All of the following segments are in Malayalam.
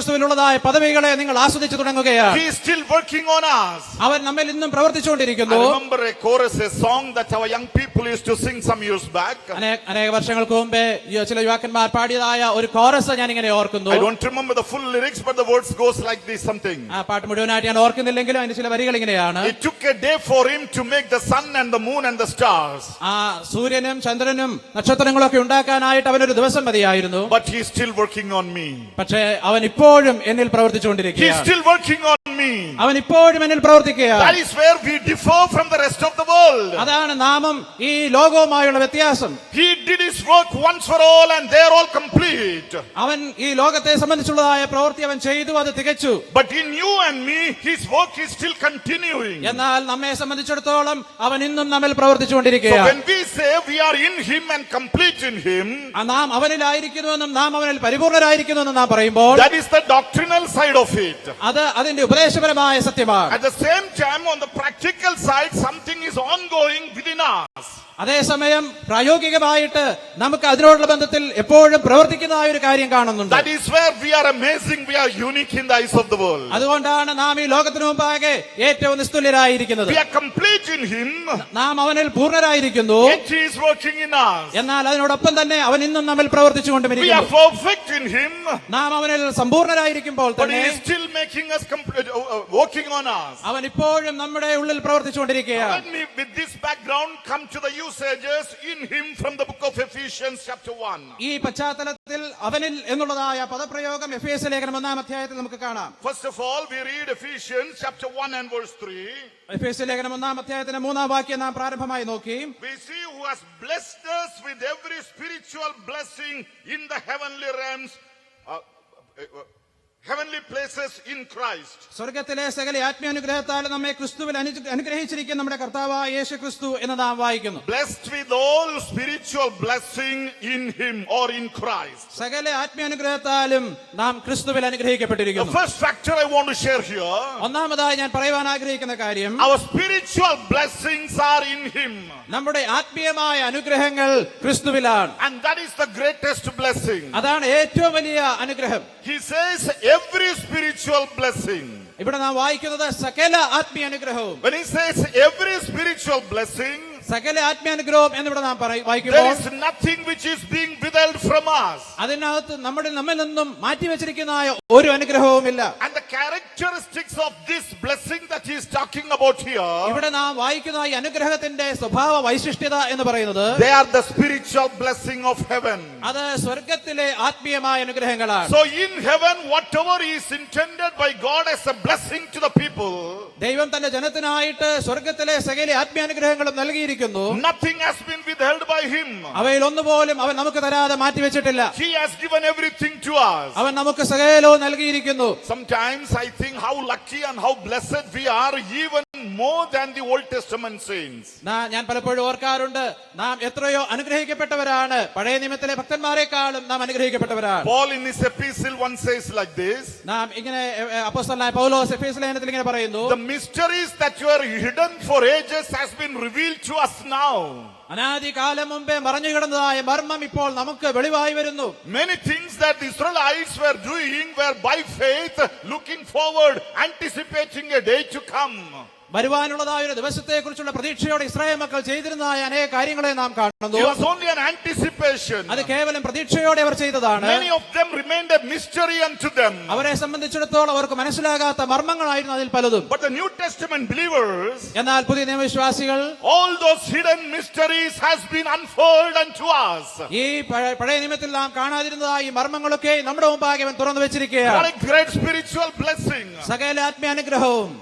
യേശുക്രിസ്തുവിലുള്ളതായ പദവികളെ നിങ്ങൾ ആസ്വദിച്ചു തുടങ്ങുകയാണ്. He is still working on us. അവൻ നമ്മിൽ ഇന്നും പ്രവർത്തിച്ചുകൊണ്ടിരിക്കുന്നു. I remember a chorus, a song that our young people used to sing some years back. അനേക വർഷങ്ങൾക്ക് മുമ്പേ ചില യുവാക്കന്മാർ പാടിയതായ ഒരു കോറസ് ഞാൻ ഇങ്ങനെ ഓർക്കുന്നു. I don't remember the full lyrics, but the words goes like this something. ആ പാട്ട് മുഴുവനായിട്ട് ഞാൻ ഓർക്കുന്നില്ലെങ്കിലും അതിന്റെ ചില വരികൾ ഇങ്ങനെയാണ്. It took a day for him to make the sun and the moon and the stars. ആ സൂര്യനും ചന്ദ്രനും നക്ഷത്രങ്ങളൊക്കെ ഉണ്ടാക്കാനായിട്ട് അവനൊരു ദിവസം മതിയായിരുന്നു. But he is still working on me. പക്ഷേ അവൻ ഇപ്പോഴും എന്നിൽ He is പ്രവർത്തിച്ചുകൊണ്ടിരിക്കുകയാണ്. still working on me. അവൻ ഇപ്പോഴും എന്നിൽ പ്രവർത്തിക്കുകയാണ്. That is where we differ from the rest of the world. അതാണ് നാമും ഈ ലോകവുമായുള്ള വ്യത്യാസം. He did his work once for all and they are all complete. അവൻ ഈ ലോകത്തെ സംബന്ധിച്ചുള്ളതായ പ്രവൃത്തി അവൻ ചെയ്തു, അത് തികച്ചു. But in you and me, his work is still continuing. എന്നാൽ നമ്മെ സംബന്ധിച്ചിടത്തോളം അവൻ ഇന്നും നമ്മിൽ So പ്രവർത്തിച്ചുകൊണ്ടിരിക്കുകയാണ്. when we say we are in him and complete in him, നാം അവനിലായിരിക്കുന്നുവെന്നും നാം അവനിൽ പരിപൂർണരായിരിക്കുന്നുവെന്നും നാം പറയുമ്പോൾ that is the doctrinal side of it. അത് അതിന്റെ ഉപദേശപരമായ സത്യമാണ്. At the same time, on the practical side, something is ongoing within us. അതേസമയം പ്രായോഗികമായിട്ട് നമുക്ക് അതിനോടുള്ള ബന്ധത്തിൽ എപ്പോഴും പ്രവർത്തിക്കുന്നതായ ഒരു കാര്യം കാണുന്നുണ്ട്. That is where we are amazing, we are unique in the eyes of the world. അതുകൊണ്ടാണ് നാം ഈ ലോകത്തിനു മുമ്പാകെ ഏറ്റവും നിസ്തുല്യരായിരിക്കുന്നത്. We are complete in him, നാം അവനിൽ പൂർണ്ണരായിരിക്കുന്നു. yet he is working in us. എന്നാൽ അതിനോടൊപ്പം തന്നെ അവൻ ഇന്നും നമ്മിൽ പ്രവർത്തിച്ചുകൊണ്ടിരിക്കുന്നു. We are perfect in him, നാം അവനിൽ സമ്പൂർണ്ണരായിരിക്കുമ്പോൾ but he തന്നെ is still making us working on us. അവൻ ഇപ്പോഴും നമ്മുടെ ഉള്ളിൽ പ്രവർത്തിച്ചുകൊണ്ടിരിക്കുകയാണ്. Let me with this background come to the usages in him from the book of Ephesians chapter 1. ഈ പശ്ചാത്തലത്തിൽ അവനിൽ എന്നുള്ളതായ പദപ്രയോഗം എഫേസ്യ ലേഖനം 1-ാം അധ്യായത്തിൽ നമുക്ക് കാണാം. First of all, we read Ephesians chapter 1 and verse 3. എഫേസ്യ ലേഖനം 1-ാം അധ്യായത്തിന്റെ 3-ാം വാക്യം നാം പ്രാരംഭമായി നോക്കി. We see who has blessed us with every spiritual blessing in the heavenly realms, heavenly places in Christ. സ്വർഗ്ഗത്തിലെ സകല ആത്മീയാനുഗ്രഹത്താൽ നമ്മെ ക്രിസ്തുവിൽ അനുഗ്രഹിച്ചിരിക്കുന്ന നമ്മുടെ കർത്താവായ യേശു ക്രിസ്തു എന്ന് നാം വായിക്കുന്നു. Blessed with all spiritual blessing in him or in Christ. സകല ആത്മീയാനുഗ്രഹത്താലും നാം ക്രിസ്തുവിൽ The അനുഗ്രഹിക്കപ്പെട്ടിരിക്കുന്നു. first factor I want to share here, ഒന്നാമതായി ഞാൻ പറയുവാൻ ആഗ്രഹിക്കുന്ന കാര്യം, our spiritual blessings are in him. നമ്മുടെ ആത്മീയമായ അനുഗ്രഹങ്ങൾ ക്രിസ്തുവിലാണ്. And that is the greatest blessing. അതാണ് ഏറ്റവും വലിയ അനുഗ്രഹം. He says every spiritual blessing. ഇവിടെ നാം വായിക്കുന്നത് സകല ആത്മീയ അനുഗ്രഹവും. When he says every spiritual blessing, സകല ആത്മീയാനുഗ്രഹം എന്നിവിടെ നാം there വായിക്കുമ്പോൾ is nothing which is being withheld from us. അതിനകത്ത് നമ്മിൽ നിന്നും മാറ്റിവെച്ചിരിക്കുന്ന ഒരു അനുഗ്രഹവുമില്ല. And the characteristics of this blessing that he is talking about here, ഇവിടെ നാം വായിക്കുന്ന ഈ അനുഗ്രഹത്തിന്റെ സ്വഭാവ വൈശിഷ്ട്യത എന്ന് പറയുന്നത്, they are the spiritual blessing of heaven. അത് സ്വർഗത്തിലെ ആത്മീയമായ അനുഗ്രഹങ്ങളാണ്. So in heaven, whatever is intended by God as a blessing to the people, ദൈവം തന്റെ ജനത്തിനായിട്ട് സ്വർഗത്തിലെ സകല ആത്മീയാനുഗ്രഹങ്ങളും നൽകിയിരിക്കുന്നു. nothing has been withheld by him. അവയിൽ ഒന്നുപോലും അവൻ നമുക്ക് തരാതെ മാറ്റിവെച്ചിട്ടില്ല. He has given everything to us. അവൻ നമുക്ക് സകലവും നൽകിയിരിക്കുന്നു. Sometimes I think how lucky and how blessed we are, even more than the Old Testament saints. ഞാൻ പലപ്പോഴും ഓർക്കാറുണ്ട്, നാം എത്രയോ അനുഗ്രഹിക്കപ്പെട്ടവരാണ്. പഴയ നിയമത്തിലെ ഭക്തന്മാരെക്കാളും നാം അനുഗ്രഹിക്കപ്പെട്ടവരാണ്. Paul in his epistle once says like this, നാം ഇങ്ങനെ അപ്പോസ്തലനായ പൗലോസ് എഫേസ്യ ലേഖനത്തിൽ ഇങ്ങനെ പറയുന്നു, the mysteries that were hidden for ages has been revealed to us now. അനാദി കാലം മുമ്പേ മറഞ്ഞു കിടന്നതായ മർമ്മം ഇപ്പോൾ നമുക്ക് വെളിവായി വരുന്നു. Many things that the Israelites were doing were by faith, looking forward, anticipating a day to come. വരുവാനുള്ളതായ ഒരു ദിവസത്തെ കുറിച്ചുള്ള പ്രതീക്ഷയോടെ ഇസ്രായേൽ മക്കൾ ചെയ്തിരുന്നതായ അനേക കാര്യങ്ങളെ നാം കാണുന്നു. It was only an anticipation. അത് കേവലം പ്രതീക്ഷയോടെ അവർ ചെയ്തതാണ്. Many of them remained a mystery unto them. അവരെ സംബന്ധിച്ചിടത്തോളം അവർക്ക് മനസ്സിലാകാത്ത മർമ്മങ്ങളായിരുന്നു അതിൽ പലതും. But the New Testament believers, എന്നാൽ പുതിയ നിയമവിശ്വാസികൾ all those hidden mysteries has been unfurled unto us. ഈ പഴയ നിയമത്തിൽ നാം കാണാതിരുന്നതായ ഈ മർമ്മങ്ങളൊക്കെ നമ്മുടെ മുമ്പാകെ അവൻ തുറന്നു വെച്ചിരിക്കുകയാണ്. What a great spiritual blessing. സകല ആത്മീയാനുഗ്രഹവും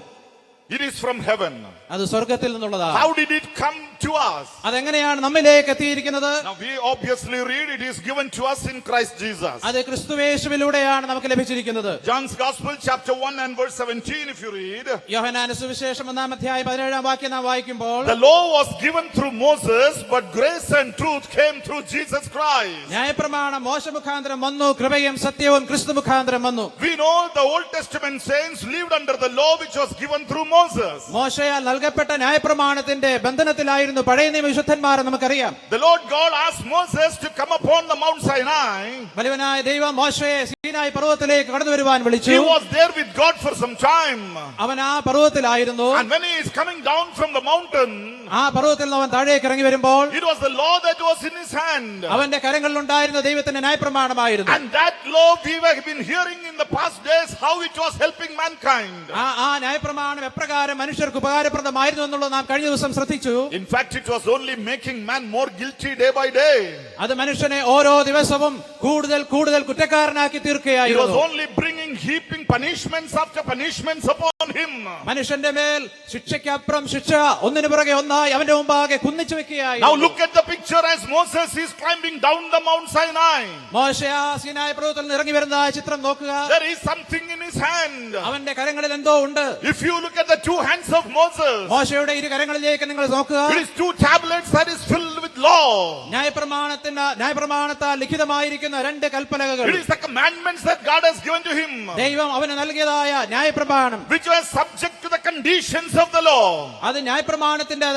It is from heaven. അത് സ്വർഗത്തിൽ നിന്നുള്ളതാണ്. How did it come to us? അതെങ്ങനെയാണ് നമ്മിലേക്ക് എത്തിയിരിക്കുന്നത്? Now we obviously read it is given to us in Christ Jesus. അത് ക്രിസ്തുയേശുവിലൂടെയാണ് നമുക്ക് ലഭിച്ചിരിക്കുന്നത്. John's Gospel chapter 1 and verse 17 if you read. യോഹന്നാന്റെ സുവിശേഷം 1-ാം അധ്യായം 17-ാം വാക്യം നാം വായിക്കുമ്പോൾ, The law was given through Moses, but grace and truth came through Jesus Christ. ന്യായപ്രമാണം മോശ മുഖാന്തരം വന്നു, കൃപയും സത്യവും ക്രിസ്തു മുഖാന്തരം വന്നു. We know the Old Testament saints lived under the law which was given through Moses. മോശയാൽ നൽകപ്പെട്ട ന്യായപ്രമാണത്തിന്റെ ബന്ധനത്തിലായിരുന്നു ആരായിരുന്നു പഴയ നിയമ വിശുദ്ധന്മാരെ നമുക്കറിയാം. The Lord God asked Moses to come upon the Mount Sinai. വലിയവനായ ദൈവം മോശയെ സീനായി പർവ്വതത്തിലേക്ക് കടന്നു വരുവാൻ വിളിച്ചു. He was there with God for some time. അവൻ ആ പർവ്വതത്തിലായിരുന്നു. And when he is coming down from the mountain, ആ പർവ്വതത്തിൽ നിന്ന് അവൻ താഴേക്ക് ഇറങ്ങി വരുമ്പോൾ it was the law that was in his hand. അവന്റെ കരങ്ങളിൽ ഉണ്ടായിരുന്ന ദൈവത്തിന്റെ ന്യായപ്രമാണമായിരുന്നു. And that law we have been hearing in the past days how it was helping mankind. ആ ന്യായപ്രമാണം എപ്രകാരം മനുഷ്യർക്ക് ഉപകാരപ്രദമായിരുന്നു എന്നുള്ളത് നാം കഴിഞ്ഞ ദിവസം ശ്രദ്ധിച്ചു. In fact, it was only making man more guilty day by day. അത് മനുഷ്യനെ ഓരോ ദിവസവും കൂടുതൽ കൂടുതൽ കുറ്റക്കാരനാക്കി It was തീർക്കുകയായിരുന്നു. only bringing heaping punishments after punishments upon him. മനുഷ്യന്റെ മേൽ ശിക്ഷയ്ക്കപ്പുറം ശിക്ഷ ഒന്നിനു പുറകെ ഒന്നായി അവന്റെ മുമ്പാകെ കുന്നിച്ചു Now വെക്കുകയായിരുന്നു. look at the picture as Moses is climbing down the Mount Sinai. മോശ ആ സീനായ പർവ്വതത്തിൽ നിന്ന് ഇറങ്ങി വരുന്ന ആ ചിത്രം നോക്കുക. There is something in his hand. അവന്റെ കരങ്ങളിൽ എന്തോ ഉണ്ട്. If you look at the two hands of Moses, മോശയുടെ ഇരു കരങ്ങളിലേക്ക് നിങ്ങൾ നോക്കുക. it is two tablets that is filled with law. ന്യായപ്രമാണത്താൽ ലിഖിതമായിരിക്കുന്ന രണ്ട് കൽപ്പലകകൾ. It is the commandments that God has given to him, ദൈവം അവന് നൽകിയതായ ന്യായപ്രമാണം, which were subject to the conditions of the law. അത് ന്യായപ്രമാണത്തിന്റെ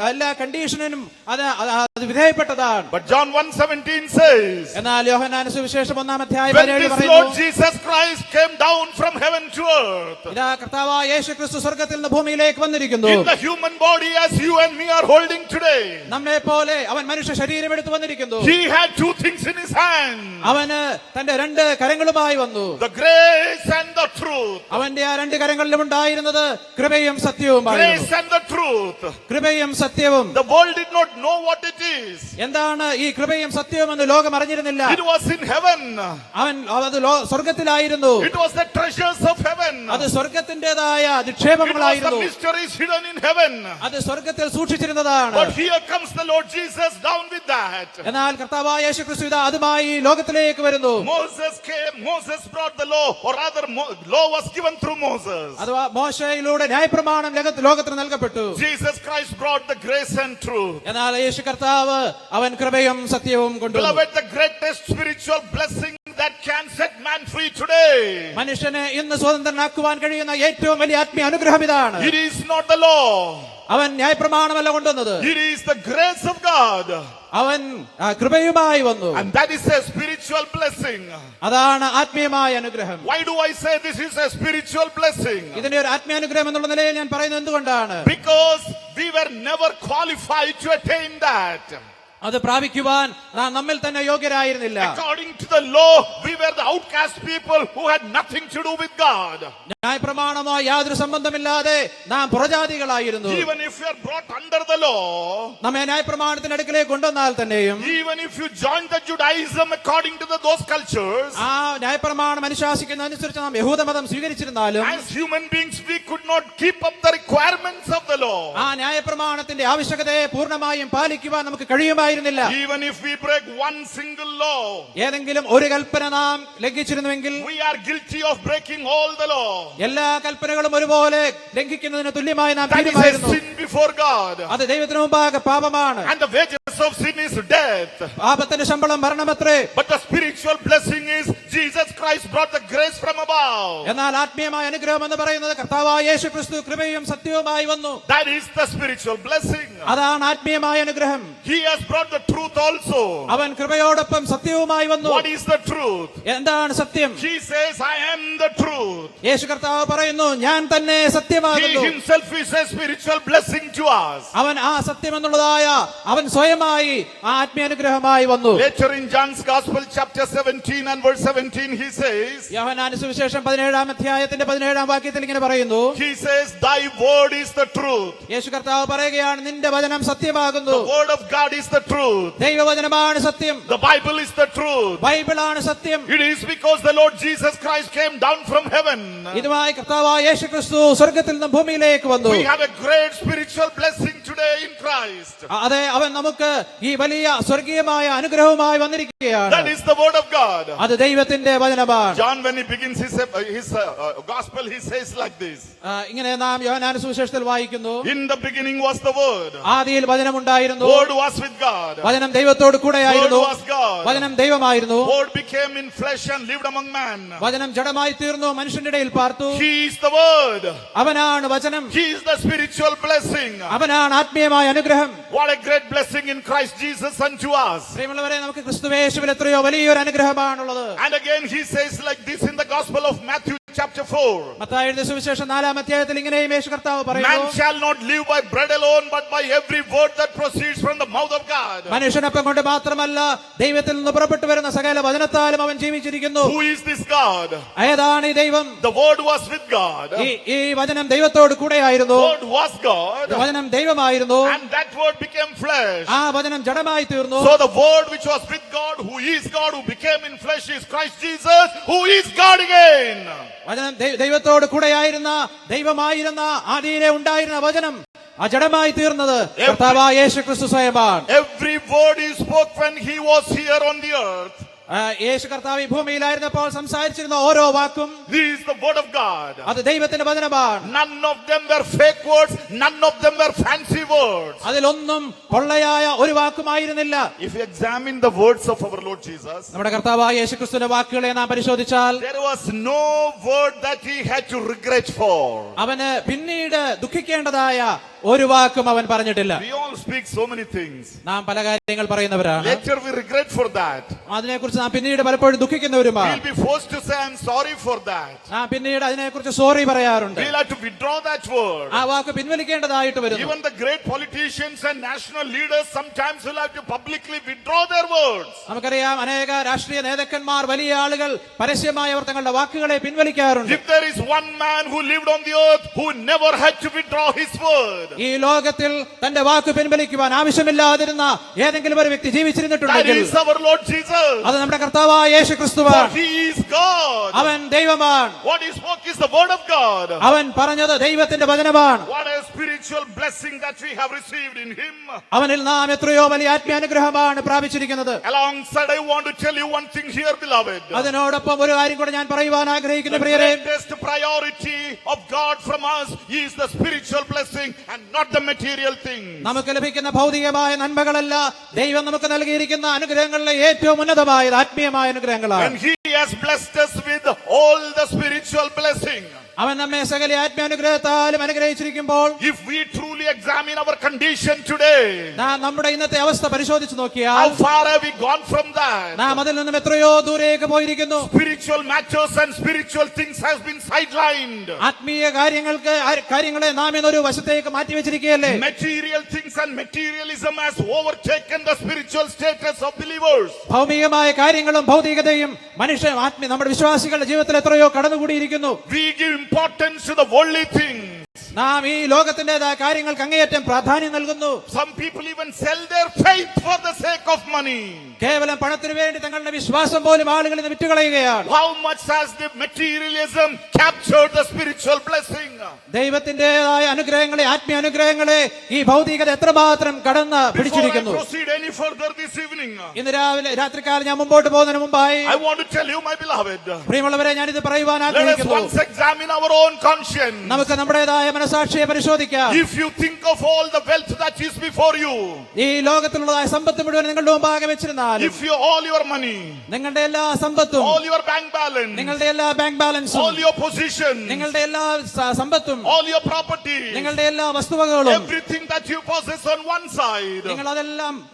എല്ലാ കണ്ടീഷനും അത് വിധേയപ്പെട്ടതാണ്. But John 1:17 says, എന്നാൽ യോഹന്നാൻ സുവിശേഷം 1-ാം when അധ്യായം this 17 Lord പറയുന്നു, Jesus Christ came down from heaven to earth, ഇതാ കർത്താവായ യേശുക്രിസ്തു സ്വർഗ്ഗത്തിൽ നിന്ന് ഭൂമിയിലേക്ക് വന്നിരിക്കുന്നു. in the human body as you and me are holding today, നമ്മെ പോലെ അവൻ മനുഷ്യ ശരീരം എടുത്തു വന്നിരിക്കുന്നു. he had two things in his hand, അവന് തന്റെ രണ്ട് കരങ്ങളുമായി വന്നു. the grace and the truth. അവന്റെ ആ രണ്ട് കരങ്ങളിലും ഉണ്ടായിരുന്നത് കൃപയും സത്യവുമായിരുന്നു. Grace and the truth. കൃപയും സത്യവും. The world did not know what it is. എന്താണ് ഈ കൃപയും സത്യവും എന്ന് ലോകം അറിഞ്ഞിരുന്നില്ല. It was in heaven. അവൻ അത് സ്വർഗത്തിലായിരുന്നു. It was the treasures of heaven. അത് സ്വർഗത്തിന്റേതായ It was നിക്ഷേപങ്ങളായിരുന്നു. the mysteries hidden in heaven. അത് സ്വർഗത്തിൽ സൂക്ഷിച്ചിരുന്നതാണ്. But here comes the Lord Jesus down with that. എന്നാൽ കർത്താവായ യേശുക്രിസ്തു ഇതാ അതുമായി ലോകത്തിലേക്ക് വരുന്നു. Moses came, Moses brought the law, or rather law was given through Moses. അഥവാ മോശയിലൂടെ ന്യായപ്രമാണം ലോകത്തിന് നൽകപ്പെട്ടു. Jesus Christ brought the grace and truth. എന്നാൽ യേശു കർത്താവ് അവൻ കൃപയും സത്യവും കൊണ്ടുവന്നു. Beloved, the greatest spiritual blessing that can set man free today, മനുഷ്യനെ ഇന്ന് സ്വതന്ത്രനാക്കുവാൻ കഴിയുന്ന ഏറ്റവും വലിയ ആത്മീയ അനുഗ്രഹം ഇതാണ്. it is not the law, അവൻ ന്യായപ്രമാണമല്ല കൊണ്ടുവന്നത്, it is the grace of God. അവൻ കൃപയുമായി വന്നു. And that is a spiritual blessing. അതാണ് ആത്മീയമായ അനുഗ്രഹം. Why do I say this is a spiritual blessing? ഇതിന്റെ ഒരു ആത്മീയ അനുഗ്രഹം എന്നുള്ള നിലയിൽ ഞാൻ പറയുന്നത് എന്തുകൊണ്ടാണ്? Because we were never qualified to attain that. അത് പ്രാപിക്കുവാൻ നാം നമ്മിൽ തന്നെ യോഗ്യരായിരുന്നില്ല. According to the law, we were the outcast people who had nothing to do with God. ന്യായപ്രമാണമോ യാതൊരു സംബന്ധമില്ലാതെ നാം പുറജാതികളായിരുന്നു. Even if you are brought under the law, നമ്മെ ന്യായപ്രമാണത്തിന്റെ അടുക്കലേക്ക് കൊണ്ടുവന്നാൽ തന്നെയും, even if you join the Judaism according to those cultures, ആ ന്യായപ്രമാണം അനുശാസിക്കുന്ന അനുസരിച്ച് നാം യഹൂദമതം സ്വീകരിച്ചിരുന്നാലും, as human beings we could not keep up the requirements of the law. ആ ന്യായപ്രമാണത്തിന്റെ ആവശ്യകതയെ പൂർണ്ണമായും പാലിക്കുവാൻ നമുക്ക് കഴിയുമായിരുന്നില്ല. Even if we break one single law, ഏതെങ്കിലും ഒരു കൽപ്പന നാം ലംഘിച്ചിരുന്നുവെങ്കിൽ, we are guilty of breaking all the law. എല്ലാ കൽപ്പനകളും ഒരുപോലെ ലംഘിക്കുന്നതിന് തുല്യമായി നാം That is a തീരുമായിരുന്നു. sin before God. അത് ദൈവത്തിന് മുമ്പാകെ പാപമാണ്. And the wages of sin is death. പാപത്തിന്റെ ശമ്പളം മരണമത്രേ. But the spiritual blessing is Jesus Christ brought the grace from above. എന്നാൽ ആത്മീയമായ അനുഗ്രഹം എന്ന് പറയുന്നത് കർത്താവായ യേശുക്രിസ്തു കൃപയും സത്യവുമായി വന്നു. That is the spiritual blessing. അതാണ് ആത്മീയമായ അനുഗ്രഹം. He has brought the truth also. അവൻ കൃപയോടൊപ്പം സത്യവുമായി വന്നു. What is the truth? എന്താണ് സത്യം? He says, I am the truth. യേശു കർത്താവ് പറയുന്നു, ഞാൻ തന്നെ He സത്യമാകുന്നു. himself is a spiritual blessing to us. അവൻ ആ സത്യം എന്നുള്ളതായ അവൻ സ്വയമായി ആ ആത്മീയ അനുഗ്രഹമായി വന്നു. Later in John's Gospel chapter 17 and verse 17 he says, യോഹന്നാന്റെ സുവിശേഷം 17-ാം അധ്യായത്തിന്റെ 17-ാം വാക്യത്തിൽ ഇങ്ങനെ പറയുന്നു, he says, thy word is the truth. യേശു കർത്താവ് പറയുകയാണ്, നിന്റെ വചനം സത്യമാകുന്നു. The word of God is the truth. ദൈവവചനമാണ് സത്യം. The Bible is the truth. ബൈബിളാണ് സത്യം. It is because the Lord Jesus Christ came down from heaven. ഇതുമായി കർത്താവായ യേശുക്രിസ്തു സ്വർഗ്ഗത്തിൽ നിന്ന് ഭൂമിയിലേക്ക് വന്നു. We have a great spiritual blessing today in Christ. അതെ, അവൻ നമുക്ക് ഈ വലിയ സ്വർഗീയമായ അനുഗ്രഹവുമായി വന്നിരിക്കുകയാണ്. That is the word of God. അത് ദൈവത്തിന്റെ വചനമാണ്. John, when he begins his gospel, he says like this. ഇങ്ങനെ നാം യോഹന്നാന്റെ സുവിശേഷത്തിൽ വായിക്കുന്നു, In the beginning was the word. ആദിയിൽ വചനമുണ്ടായിരുന്നു, Word was with God. വചനം ദൈവത്തോട് കൂടെയായിരുന്നു, Word was God. വചനം ദൈവമായിരുന്നു, Word became in flesh and lived among man. വചനം ജഡമായി തീർന്നു, മനുഷ്യന്റെ ഇടയിൽ പാർത്തു. He is the word. അവനാണ് വചനം. He is the spiritual blessing. അവനാണ് ആത്മീയമായ അനുഗ്രഹം. What a great blessing in Christ Jesus unto us. പ്രിയമുള്ളവരെ, നമുക്ക് ക്രിസ്തുയേശുവിൽ എത്രയോ വലിയൊരു അനുഗ്രഹമാണുള്ളത്. And again he says like this in the Gospel of Matthew chapter 4. മത്തായിയുടെ സുവിശേഷം 4-ാം അധ്യായത്തിൽ ഇങ്ങനെയും യേശു കർത്താവ് പറയുന്നു, Man shall not live by bread alone, but by every word that proceeds from the mouth of God. മനുഷ്യനപ്പം കൊണ്ട് മാത്രമല്ല, ദൈവത്തിൽ നിന്ന് പുറപ്പെട്ടു വരുന്ന സകല വചനത്താലും അവൻ ജീവിച്ചിരിക്കുന്നു. Who is this God? ഏതാണ് ഈ ദൈവം? The word was with God. ഈ വചനം ദൈവത്തോട് കൂടെയായിരുന്നു. The word was God. വചനം ദൈവമായിരുന്നു. And that word became flesh. ആ വചനം ജഡമായി തീർന്നു. So the word which was with God, who is God, who became in flesh, is Christ Jesus, who is God again. വചനം ദൈവത്തോട് കൂടെയായിരുന്ന, ദൈവമായിരുന്ന, ആദിയിലെ ഉണ്ടായിരുന്ന വചനം ആ ജഡമായി തീർന്നത് കർത്താവായ യേശുക്രിസ്തു സ്വയമാണ്. Every word he spoke when he was here on the earth. യേശു കർത്താവ് ഈ ഭൂമിയിലായിരുന്നപ്പോൾ സംസാരിച്ചിരുന്ന ഓരോ വാക്കും This is the word of God. അത് ദൈവത്തിന്റെ വചനമാണ്. None of them were fake words. None of them were fancy words. അതിലൊന്നും പൊള്ളയായ ഒരു വാക്കുമായിരുന്നില്ല. If you examine the words of our Lord Jesus, നമ്മുടെ കർത്താവായ യേശുക്രിസ്തുവിന്റെ വാക്കുകളെ നാം പരിശോധിച്ചാൽ there was no word that he had to regret for. അവന് പിന്നീട് ദുഃഖിക്കേണ്ടതായ ഒരു വാക്കും അവൻ പറഞ്ഞിട്ടില്ല. We all speak so many things. നാം പല കാര്യങ്ങൾ പറയുന്നവരാണ്. Later we regret for that. അതിനെക്കുറിച്ച് നാം പിന്നീട് പലപ്പോഴും ദുഃഖിക്കുന്നവരുമാണ്. We'll be forced to say I'm sorry for that. നാം പിന്നീട് അതിനെക്കുറിച്ച് സോറി പറയാറുണ്ട്. We'll have to withdraw that word. ആ വാക്ക് പിൻവലിക്കേണ്ടതായിട്ട് വരുന്നു. Even the great politicians and national leaders sometimes will have to publicly withdraw their words. നമുക്കറിയാം, അനേക രാഷ്ട്രീയ നേതാക്കന്മാർ, വലിയ ആളുകൾ പരസ്യമായി അവർ തങ്ങളുടെ വാക്കുകളെ പിൻവലിക്കാറുണ്ട്. If there is one man who lived on the earth who never had to withdraw his word, ഈ ലോകത്തിൽ തന്റെ വാക്ക് പിൻവലിക്കുവാൻ ആവശ്യമില്ലാതിരുന്ന ഏതെങ്കിലും ഒരു വ്യക്തി that ജീവിച്ചിരുന്നിട്ടുണ്ടെങ്കിൽ is our Lord Jesus. അത് നമ്മുടെ കർത്താവായ യേശു ക്രിസ്തുവാണ്. For he is God. അവൻ ദൈവമാണ്. What he spoke is the word of God. അവൻ പറഞ്ഞത് ദൈവത്തിന്റെ വചനമാണ്. What a spiritual blessing that we have received in him. അവനിൽ നാം എത്രയോ വലിയ ആത്മീയ അനുഗ്രഹമാണ് പ്രാപിച്ചിരിക്കുന്നത്. Alongside, I want to tell you one thing here, beloved. അതിനോടൊപ്പം ഒരു കാര്യം കൂടെ ഞാൻ പറയുവാൻ ആഗ്രഹിക്കുന്നു പ്രിയരെ. The greatest priority of God from us is the spiritual blessing and not the material thing. നമുക്ക് ലഭിക്കുന്ന ഭൗതികമായ നന്മകളല്ല, ദൈവം നമുക്ക് നൽകിയിരിക്കുന്ന അനുഗ്രഹങ്ങളിലെ ഏറ്റവും ഉന്നതമായത് ആത്മീയമായ അനുഗ്രഹങ്ങളാണ്. And he has blessed us with all the spiritual blessing. അവൻ നമ്മെ സകല ആത്മാനുഗ്രഹത്താലും അനുഗ്രഹിച്ചിരിക്കുമ്പോൾ, If we truly examine our condition today, നാം നമ്മുടെ ഇന്നത്തെ അവസ്ഥ പരിശോധിച്ചു നോക്കിയാൽ how far have we gone from that? നാം അതിൽ നിന്നും എത്രയോ ദൂരേക്ക് പോയിരിക്കുന്നു. Spiritual matters and spiritual things has been sidelined. ആത്മീയ കാര്യങ്ങളെ നാം ഇന്നൊരു വശത്തേക്ക് മാറ്റിവെച്ചിരിക്കുകയല്ലേ. Material things and materialism has overtaken the spiritual status of believers. ഭൗമികമായ കാര്യങ്ങളും ഭൗതികതയും നമ്മുടെ വിശ്വാസികളുടെ ജീവിതത്തിൽ എത്രയോ കടന്നുകൂടിയിരിക്കുന്നു. We give importance to the worldly things. നാം ഈ ലോകത്തിന്റേതായ കാര്യങ്ങൾക്ക് അങ്ങേയറ്റം പ്രാധാന്യം നൽകുന്നു. Some people even sell their faith for the sake of money. കേവലം പണത്തിനു വേണ്ടി തങ്ങളുടെ വിശ്വാസം പോലും ആളുകൾ ഇന്ന് വിറ്റുകളയുകയാണ്. How much has the materialism captured the spiritual blessing? ദൈവത്തിന്റേതായ അനുഗ്രഹങ്ങളെ, ആത്മീയ അനുഗ്രഹങ്ങളെ ഈ ഭൗതികത എത്രമാത്രം കടന്ന് Before I പിടിച്ചിരിക്കുന്നു. proceed any further this evening, ഇന്ന് രാത്രികാലം ഞാൻ മുമ്പോട്ട് പോകുന്നതിന് മുമ്പായി I want to tell you, my beloved, പ്രിയമുള്ളവരെ, ഞാൻ ഇത് പറയുവാൻ let us ആഗ്രഹിക്കുന്നു. once examine our own conscience. നമുക്ക് നമ്മുടേതായ മനസാക്ഷിയെ പരിശോധിക്കാം. If you think of all the wealth that is before you, ഈ ലോകത്തിലുള്ളതായ സമ്പത്ത് മുഴുവൻ നിങ്ങളുടെ മുമ്പാകെ വെച്ചിരുന്നാലും, if you all your money, നിങ്ങളുടെ എല്ലാ സമ്പത്തും, all your bank balance, നിങ്ങളുടെ എല്ലാ ബാങ്ക് ബാലൻസും, all your possessions, നിങ്ങളുടെ എല്ലാ സമ്പത്തും, all your property, നിങ്ങളുടെ എല്ലാ വസ്തുവകകളും, everything that you possess on one side,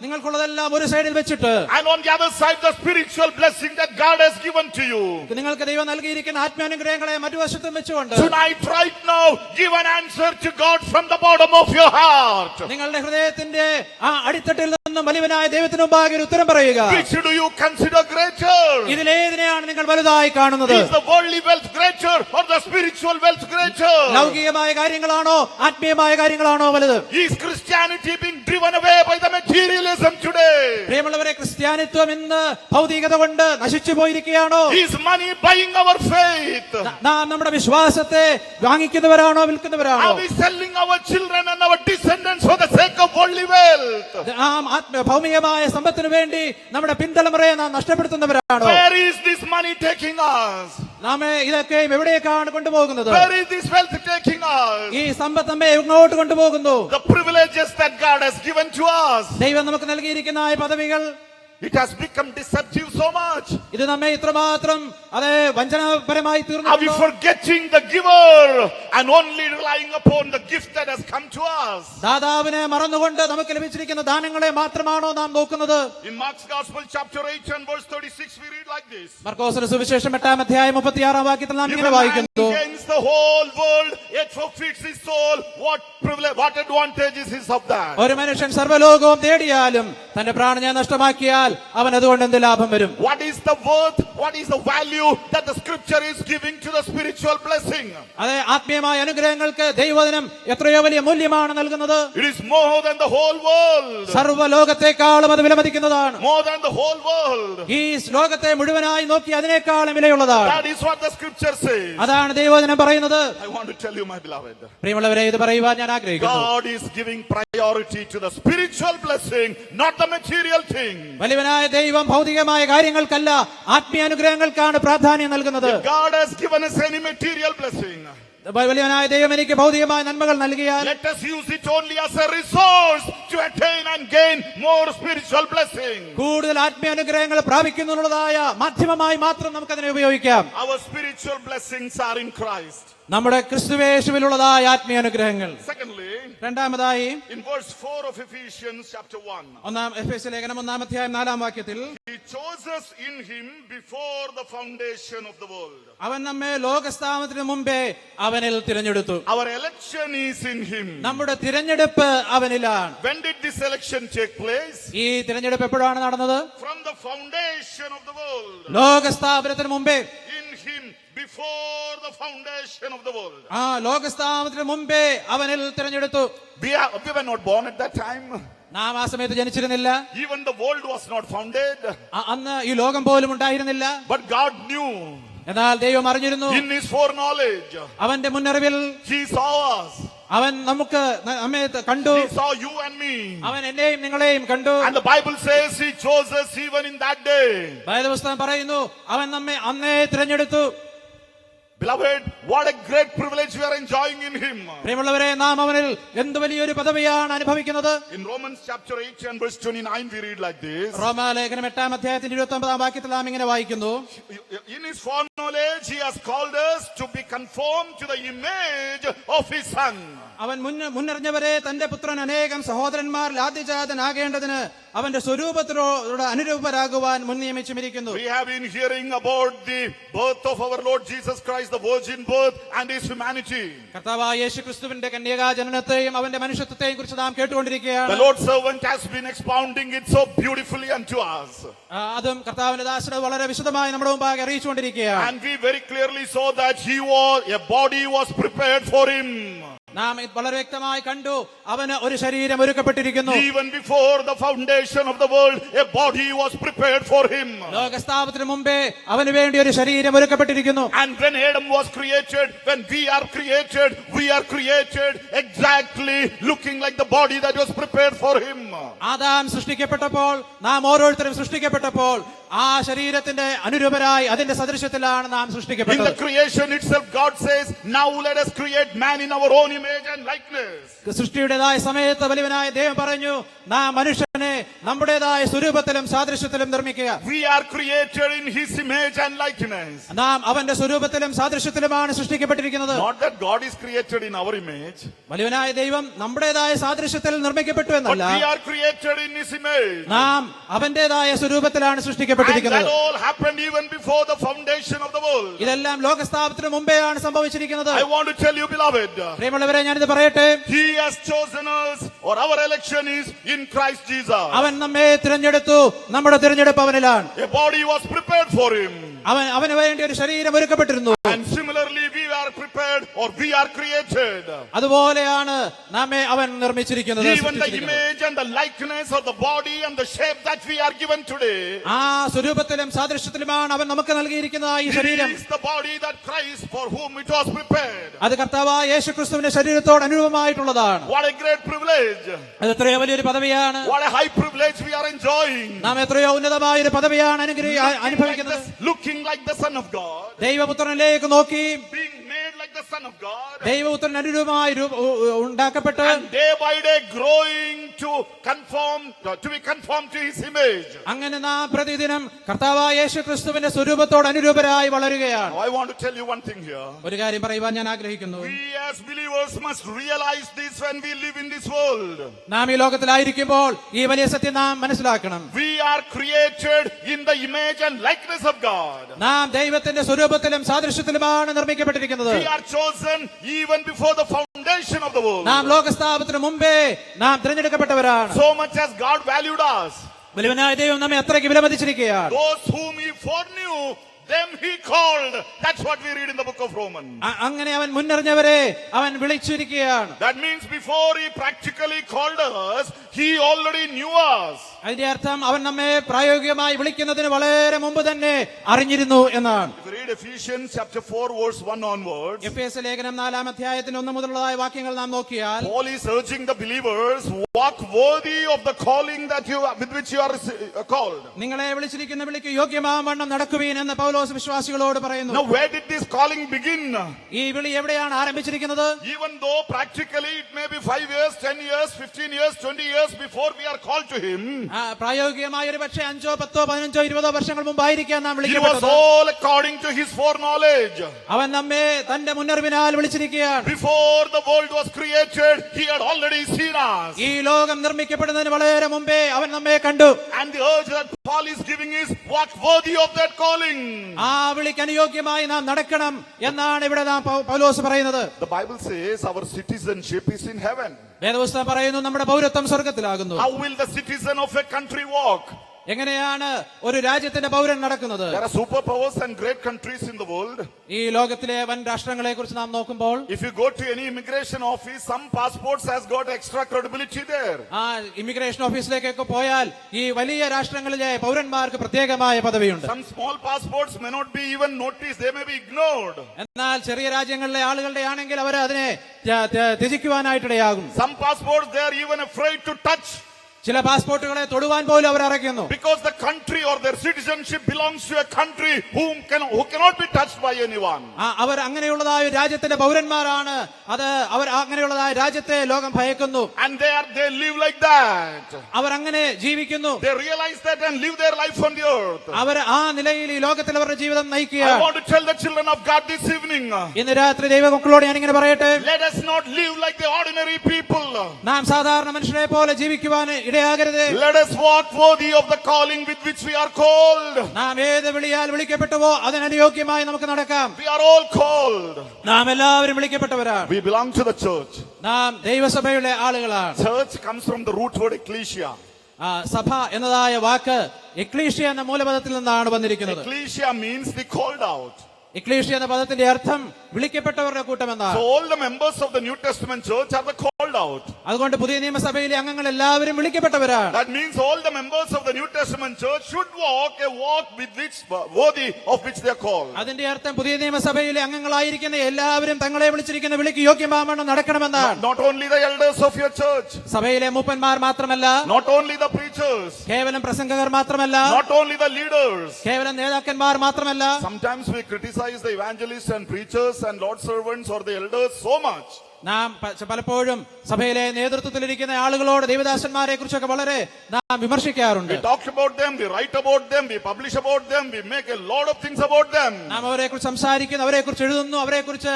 നിങ്ങൾക്കുള്ളതെല്ലാം ഒരു സൈഡിൽ വെച്ചിട്ട്, and on the other side the spiritual blessing that God has given to you, നിങ്ങൾക്ക് ദൈവം നൽകിയിരിക്കുന്ന ആത്മാനുഗ്രഹങ്ങളെ മറ്റുവശത്തും വെച്ചുകൊണ്ട്, tonight right now give an answer to God from the bottom of your heart. നിങ്ങളുടെ ഹൃദയത്തിന്റെ ആ അടിത്തട്ടിൽ നിന്നും വലിയവനായ ദൈവത്തിന് മുമ്പാകെ ഒരു ഉത്തരം പറയുക. Which do you consider greater? ഇതിലേതിനെയാണ് നിങ്ങൾ വലുതായി കാണുന്നത്? Is the worldly wealth greater or the spiritual wealth greater? ലൗകികമായ കാര്യങ്ങളാണോ ആത്മീയമായ കാര്യങ്ങളാണോ വലുത്? Is Christianity being driven away by the materialism today? പ്രിയമുള്ളവരെ, ക്രിസ്ത്യാനിത്വം ഇന്ന് ഭൗതികത കൊണ്ട് നശിച്ചു പോയിരിക്കുകയാണോ? Is money buying our faith? നാം നമ്മുടെ വിശ്വാസത്തെ വാങ്ങിക്കുന്നവരാണോ വിൽക്കുന്നവരാണോ? Are we selling our children and our descendants for the sake of worldly wealth? നാം ഭൗമികമായ സമ്പത്തിനു വേണ്ടി നമ്മുടെ പിന്തലമുറയെ നാം നഷ്ടപ്പെടുത്തുന്നവരാണോ? Where is this money taking us? നാം ഇതൊക്കെ എവിടേക്കാണ് കൊണ്ടുപോകുന്നത്? Where is this wealth taking us? ഈ സമ്പത്ത് നമ്മെ എങ്ങോട്ട് കൊണ്ടുപോകുന്നു? The privileges that God has given to us. ദൈവം നമുക്ക് നൽകിയിരിക്കുന്ന ആ പദവികൾ, It has become deceptive so much. ഇത് നമ്മെ ഇത്രമാത്രം അതെ വഞ്ചനാപരമായി Are we തീർന്നു. forgetting the giver and only relying upon the gift that has come to us? ദാതാവിനെ മറന്നുകൊണ്ട് നമുക്ക് ലഭിച്ചിരിക്കുന്ന ദാനങ്ങളെ മാത്രമാണോ നാം നോക്കുന്നത്? In Mark's Gospel chapter 8 and verse 36 we read like this. മർക്കോസിന്റെ സുവിശേഷം 8-ാം അധ്യായം 36-ാം വാക്യത്തിൽ നാം If ഇങ്ങനെ a man വായിക്കുന്നു. gains the whole world yet forfeits his soul, what privilege, what advantage is his of that? ഒരു മനുഷ്യൻ സർവ്വലോകവും നേടിയാലും തന്റെ പ്രാണനെ നഷ്ടമാക്കിയാൽ അവൻ അതുകൊണ്ട് എന്ത് ലാഭം വരും? What is the worth, what is the value that the scripture is giving to the spiritual blessing? അതെ, ആത്മീയമായ അനുഗ്രഹങ്ങൾക്ക് ദൈവവചനം എത്രയോ വലിയ മൂല്യമാണ് നൽകുന്നത്. It is more than the whole world. സർവ്വലോകത്തെക്കാളും അത് വിലമതിക്കുന്നതാണ്. More than the whole world. ഈ ലോകത്തെ മുഴുവനായി നോക്കി അതിനേക്കാളും വിലയുള്ളതാണ്. That is what the scripture says. അതാണ് ദൈവവചനം പറയുന്നത്. I want to tell you, my beloved, പ്രിയമുള്ളവരെ, ഇത് പറയുവാൻ ഞാൻ ആഗ്രഹിക്കുന്നു. God is giving priority to the spiritual blessing, not the material thing. വലിയവനായ ദൈവം ഭൗതികമായ കാര്യങ്ങൾക്കല്ല, ആത്മീയ അനുഗ്രഹങ്ങൾക്കാണ് പ്രാധാന്യം നൽകുന്നത്. If God has given us any material blessing, വലിയവനായ ദൈവം എനിക്ക് ഭൗതികമായ നന്മകൾ നൽകിയാൽ let us use it only as a resource to attain and gain more spiritual blessing. കൂടുതൽ ആത്മീയ അനുഗ്രഹങ്ങൾ പ്രാപിക്കുന്നതിനുള്ളതായ മാധ്യമമായി മാത്രം നമുക്കതിനെ ഉപയോഗിക്കാം. Our spiritual blessings are in Christ. നമ്മുടെ ക്രിസ്തുവേശുവിലുള്ളതായ ആത്മീയ അനുഗ്രഹങ്ങൾ. Secondly, രണ്ടാമതായി in verse 4 of Ephesians chapter 1, ഒന്നാം എഫേസ്യ ലേഖനം 1-ാം അധ്യായം 4-ാം വാക്യത്തിൽ He chose us in Him before the foundation of the world. അവൻ നമ്മെ ലോകസ്ഥാപനത്തിന് മുമ്പേ അവനിൽ തിരഞ്ഞെടുത്തു. Our election is in Him. നമ്മുടെ തിരഞ്ഞെടുപ്പ് അവനിലാണ്. When did this election take place? ഈ തിരഞ്ഞെടുപ്പ് എപ്പോഴാണ് നടന്നത്? From the foundation of the world. ലോകസ്ഥാപനത്തിന് മുമ്പേ, In Him before the foundation of the world. ആ ലോകസ്ഥാപനത്തിന് മുമ്പേ അവനിൽ തിരഞ്ഞെടുത്തു. We were not born at that time. നാം ആ സമയത്ത് ജനിച്ചിരുന്നില്ല. Even the world was not founded. അന്ന് ഈ ലോകം പോലും ഉണ്ടായിരുന്നില്ല. But God knew. എന്നാൽ ദൈവം അറിഞ്ഞിരുന്നു. In His foreknowledge, അവന്റെ മുന്നറിവിൽ He saw us. അവൻ നമ്മെ കണ്ടു. He saw you and me. അവൻ എന്നെയും നിങ്ങളെയും കണ്ടു. And the Bible says He chose us even in that day. Bible പുസ്തകം പറയുന്നു, അവൻ നമ്മെ അന്നേ തിരഞ്ഞെടുത്തു. Beloved, what a great privilege we are enjoying in Him. പ്രിയമുള്ളവരെ, നാം അവനിൽ എന്ത് വലിയൊരു പദവിയാണ് അനുഭവിക്കുന്നത്. In Romans chapter 8 and verse 29 we read like this. റോമാലേഖനം 8-ാം അധ്യായത്തിന്റെ 29-ാം വാക്യത്തിൽ നാം ഇങ്ങനെ വായിക്കുന്നു. In His foreknowledge He has called us to be conformed to the image of His Son. അവൻ മുന്നറിഞ്ഞവരെ തന്റെ പുത്രൻ അനേകം സഹോദരന്മാരിൽ ആദ്യജാതനാകേണ്ടതിന് അവന്റെ സ്വരൂപത്തിനോട് അനുരൂപരാകുവാൻ മുൻ നിയമിച്ചുമിരിക്കുന്നു. We have been hearing about the birth of our Lord Jesus Christ, the virgin birth, and His humanity. കർത്താവായ യേശുക്രിസ്തുവിന്റെ കന്യകാ ജനനത്തെയും അവന്റെ മനുഷ്യത്വത്തെയും കുറിച്ച് നാം കേട്ടുകൊണ്ടിരിക്കുകയാണ്. The Lord's servant has been expounding it so beautifully unto us. അതും കർത്താവിന്റെ ദാസന് വളരെ വിശദമായി നമ്മുടെ മുമ്പാകെ അറിയിച്ചുകൊണ്ടിരിക്കുകയാണ്. And we very clearly saw that a body was prepared for Him. നാം വളരെ വ്യക്തമായി കണ്ടു, അവന് ഒരു ശരീരം ഒരുക്കപ്പെട്ടിരിക്കുന്നു. Even before the foundation of the world, a body was prepared for Him. ലോകസ്ഥാപനത്തിന് മുമ്പേ അവന് വേണ്ടി ഒരു ശരീരം ഒരുക്കപ്പെട്ടിരിക്കുന്നു. And when Adam was created, when we are created exactly looking like the body that was prepared for Him. Adam സൃഷ്ടിക്കപ്പെട്ടപ്പോൾ, നാം ഓരോരുത്തരും സൃഷ്ടിക്കപ്പെട്ടപ്പോൾ ആ ശരീരത്തിന്റെ അനുരൂപരായി അതിന്റെ സദൃശ്യത്തിലാണ് നാം In സൃഷ്ടിക്കപ്പെട്ടത്. the creation itself, God says, now let us create man in our own image and likeness. സൃഷ്ടിയുടേതായ സമയത്ത് വലിയവനായ ദൈവം പറഞ്ഞു, നാം മനുഷ്യനെ നമ്മുടേതായ സ്വരൂപത്തിലും സാദൃശ്യത്തിലും നിർമ്മിക്കുക. We are created in His image and likeness. നാം അവന്റെ സ്വരൂപത്തിലും സാദൃശ്യത്തിലുമാണ് സൃഷ്ടിക്കപ്പെട്ടിരിക്കുന്നത്. Not that God is created in our image, വലിയവനായ ദൈവം നമ്മുടേതായ സാദൃശ്യത്തിൽ നിർമ്മിക്കപ്പെട്ടു but എന്നല്ല, we are created in His image. നാം അവന്റേതായ സ്വരൂപത്തിലാണ് And that സൃഷ്ടിക്കപ്പെട്ടിരിക്കുന്നത്. all happened even before the foundation of the world. ഇതെല്ലാം ലോകസ്ഥാപനത്തിന് മുമ്പെയാണ് സംഭവിച്ചിരിക്കുന്നത്. I want to tell you, beloved, പ്രിയമുള്ളവരെ, ഞാനിത് പറയട്ടെ, He has chosen us, or our election is in Christ Jesus. അവൻ നമ്മെ തിരഞ്ഞെടുത്തു. നമ്മുടെ തിരഞ്ഞെടുപ്പ് അവനിലാണ്. A body was prepared for Him. അവന് വേണ്ടി ഒരു ശരീരം ഒരുക്കപ്പെട്ടിരുന്നു. And similarly, we are prepared, or we are created. അതുപോലെയാണ് നമ്മെ അവൻ നിർമ്മിച്ചിരിക്കുന്നത്. Even the image and the likeness of the body and the shape that we are given today. ആ സ്വരൂപത്തിലും സാദൃശ്യത്തിലുമാണ് അവൻ നമുക്ക് നൽകിയിരിക്കുന്ന ഈ ശരീരം. It is the body that Christ, for whom it was prepared. അത് കർത്താവായ യേശുക്രിസ്തുവിന്റെ ശരീരത്തോട് അനുരൂപമായിട്ടുള്ളതാണ്. What a great privilege. അത് എത്രയോ വലിയൊരു പദവിയാണ്. What a high privilege we are enjoying. നാം എത്രയോ ഉന്നതമായ ഒരു പദവിയാണ് അനുഭവിക്കുന്നത്. Looking like the Son of God. ദൈവപുത്രനിലേക്ക് നോക്കി Being made like the Son of God. ദൈവപുത്രൻ അനുരൂപമായി ഉണ്ടാക്കപ്പെട്ട് And day by day growing to be conformed to his image. അങ്ങനെ നാം പ്രതിദിനം കർത്താവായ യേശു ക്രിസ്തുവിന്റെ സ്വരൂപത്തോട് അനുരൂപരായി വളരുകയാണ്. Now I want to tell you one thing here. ഒരു കാര്യം പറയുവാൻ ഞാൻ ആഗ്രഹിക്കുന്നു. We as believers must realize this when we live in this world. നാം ഈ ലോകത്തിലായിരിക്കുമ്പോൾ ഈ വലിയ സത്യം നാം മനസ്സിലാക്കണം. We are created in the image and likeness of God. നാം ദൈവത്തിന്റെ സ്വരൂപത്തിലും സാദൃശ്യത്തിലുമാണ് നിർമ്മിക്കപ്പെട്ടിരിക്കുന്നത്. We are chosen even before the foundation of the world. നാം ലോകസ്ഥാപനത്തിന് മുമ്പേ നാം തിരഞ്ഞെടുക്കപ്പെട്ടവരാണ്. So much as God valued us. വലിയവനായ ദൈവം നമ്മെ അത്രയ്ക്ക് വിലമതിച്ചിരിക്കുകയാണ്. Those whom he foreknew, them he called. That's what we read in the book of Romans. അങ്ങനെ അവൻ മുന്നറിഞ്ഞവരെ അവൻ വിളിച്ചിരിക്കുകയാണ്. That means before he practically called us, he already knew us. അതിന്റെ അർത്ഥം അവൻ നമ്മെ പ്രായോഗികമായി വിളിക്കുന്നതിന് വളരെ മുമ്പ് തന്നെ അറിഞ്ഞിരുന്നു എന്നാണ്. If you read Ephesians chapter 4 verse 1 onwards, എഫേസ്യ ലേഖനം 4-ാം അധ്യായത്തിൽ 1 മുതലുള്ളതായ വാക്യങ്ങൾ നാം നോക്കിയാൽ Paul is urging the believers, walk worthy of the calling with which you are called. നിങ്ങളെ വിളിച്ചിരിക്കുന്ന വിളിക്ക് യോഗ്യമാവണ്ണം നടക്കുവീൻ എന്ന് പൗലോസ് വിശ്വാസികളോട് പറയുന്നു. Now where did this calling begin? ഈ വിളി എവിടെയാണ് ആരംഭിച്ചിരിക്കുന്നത്? Even though practically it may be 5 years, 10 years, 15 years, 20 years before we are called to him. പ്രായോഗികമായി ഒരു പക്ഷേ 5, 10, 15, 20 വർഷങ്ങൾ മുമ്പായിരിക്കാം നാം It was വിളിക്കപ്പെട്ടത്. all according to his foreknowledge. അവൻ നമ്മെ തന്റെ മുന്നറിവിനാൽ വിളിച്ചിരിക്കുകയാണ്. Before the world was created, he had already seen us. ഈ ലോകം നിർമ്മിക്കപ്പെടുന്നതിന് വളരെ മുമ്പേ അവൻ നമ്മെ കണ്ടു. And the urge that Paul is giving is, walk worthy of that calling. ആ വിളിക്ക് അനുയോഗ്യമായി നാം നടക്കണം എന്നാണ് ഇവിടെ നാം പൗലോസ് പറയുന്നത്. The Bible says our citizenship is in heaven. വേദപുസ്തകം പറയുന്നു നമ്മുടെ പൗരത്വം സ്വർഗ്ഗത്തിലാകുന്നു. How will the citizen of a country walk? എങ്ങനെയാണ് ഒരു രാജ്യത്തിന്റെ പൗരൻ നടക്കുന്നത്? There are superpowers and great countries in the world. ഈ ലോകത്തിലെ വൻ രാഷ്ട്രങ്ങളെ കുറിച്ച് നാം നോക്കുമ്പോൾ If you go to any immigration office, some passports has got extra credibility there. ആ ഇമിഗ്രേഷൻ ഓഫീസിലേക്കൊക്കെ പോയാൽ ഈ വലിയ രാഷ്ട്രങ്ങളിലെ പൗരന്മാർക്ക് പ്രത്യേകമായ പദവിയുണ്ട്. Some small passports may not be even noticed, they may be ignored. എന്നാൽ ചെറിയ രാജ്യങ്ങളിലെ ആളുകളുടെ ആണെങ്കിൽ അവർ അതിനെ ത്യജിക്കുവാനായിട്ടിടയാകും. Some passports they are even afraid to touch. ചില പാസ്പോർട്ടുകളെ തൊടുവാൻ പോലും അവർ അറയ്ക്കുന്നു. Because the country or their citizenship belongs to a country who cannot be touched by anyone. അവർ അങ്ങനെയുള്ളതായ രാജ്യത്തിന്റെ പൗരന്മാരാണ്. അത് അവർ അങ്ങനെയുള്ളതായ രാജ്യത്തെ ലോകം ഭയക്കുന്നു. And they live like that. അവർ അങ്ങനെ ജീവിക്കുന്നു. They realize that and live their life on the earth. അവർ ആ നിലയിൽ ഈ ലോകത്തിൽ അവരുടെ ജീവിതം I നയിക്കുകയാണ്. want to tell the children of God this evening. ഇന്ന് രാത്രി ദൈവമക്കളോട് ഞാൻ ഇങ്ങനെ പറയട്ടെ, Let us not live like the ordinary people. നാം സാധാരണ മനുഷ്യരെ പോലെ ജീവിക്കുവാൻ ഇടയാകരുത്. Let us walk worthy of the calling with which we are called. നാം ഏത് വിളിയാൽ വിളിക്കപ്പെട്ടുവോ അതിനനുയോഗ്യമായി നമുക്ക് നടക്കാം. We are all called. നാം എല്ലാവരും വിളിക്കപ്പെട്ടവരാണ്. We belong to the church. നാം ദൈവസഭയുടെ ആളുകളാണ്. Church comes from the root word ecclesia. സഭ എന്നതായ വാക്ക് എക്ലീഷ്യ എന്ന മൂലപദത്തിൽ നിന്നാണ് വന്നിരിക്കുന്നത്. Ecclesia means the called out. Ecclesia എന്ന പദത്തിന്റെ അർത്ഥം വിളിക്കപ്പെട്ടവരുടെ കൂട്ടമെന്നാണ്. So all the members of the New Testament church are the called out. അതുകൊണ്ട് പുതിയ നിയമസഭയിലെ അംഗങ്ങൾ എല്ലാവരും വിളിക്കപ്പെട്ടവരാണ്. That means all the members of the New Testament church should walk a walk with which worthy of which they are called. അതിന്റെ അർത്ഥം പുതിയ നിയമസഭയിലെ അംഗങ്ങളായിരിക്കുന്ന എല്ലാവരും തങ്ങളെ വിളിച്ചിരിക്കുന്ന വിളിക്ക് യോഗ്യമാവണം നടക്കണമെന്നാണ്. Not only the elders of your church. സഭയിലെ മൂപ്പന്മാർ മാത്രമല്ല, Not only the preachers. കേവലം പ്രസംഗകർ മാത്രമല്ല, Not only the leaders. കേവലം നേതാക്കന്മാർ മാത്രമല്ല. Sometimes we criticize the evangelists and preachers and Lord servants or the elders so much. നാം പലപ്പോഴും സഭയിലെ നേതൃത്വത്തിലിരിക്കുന്ന ആളുകളോട് ദേവദാസന്മാരെ കുറിച്ചൊക്കെ വളരെ നാം വിമർശിക്കാറുണ്ട്. We talk about them, we write about them, we publish about them, we make a lot of things about them. നാം അവരെ കുറിച്ച് സംസാരിക്കുന്നു, അവരെ കുറിച്ച് എഴുതുന്നു, അവരെ കുറിച്ച്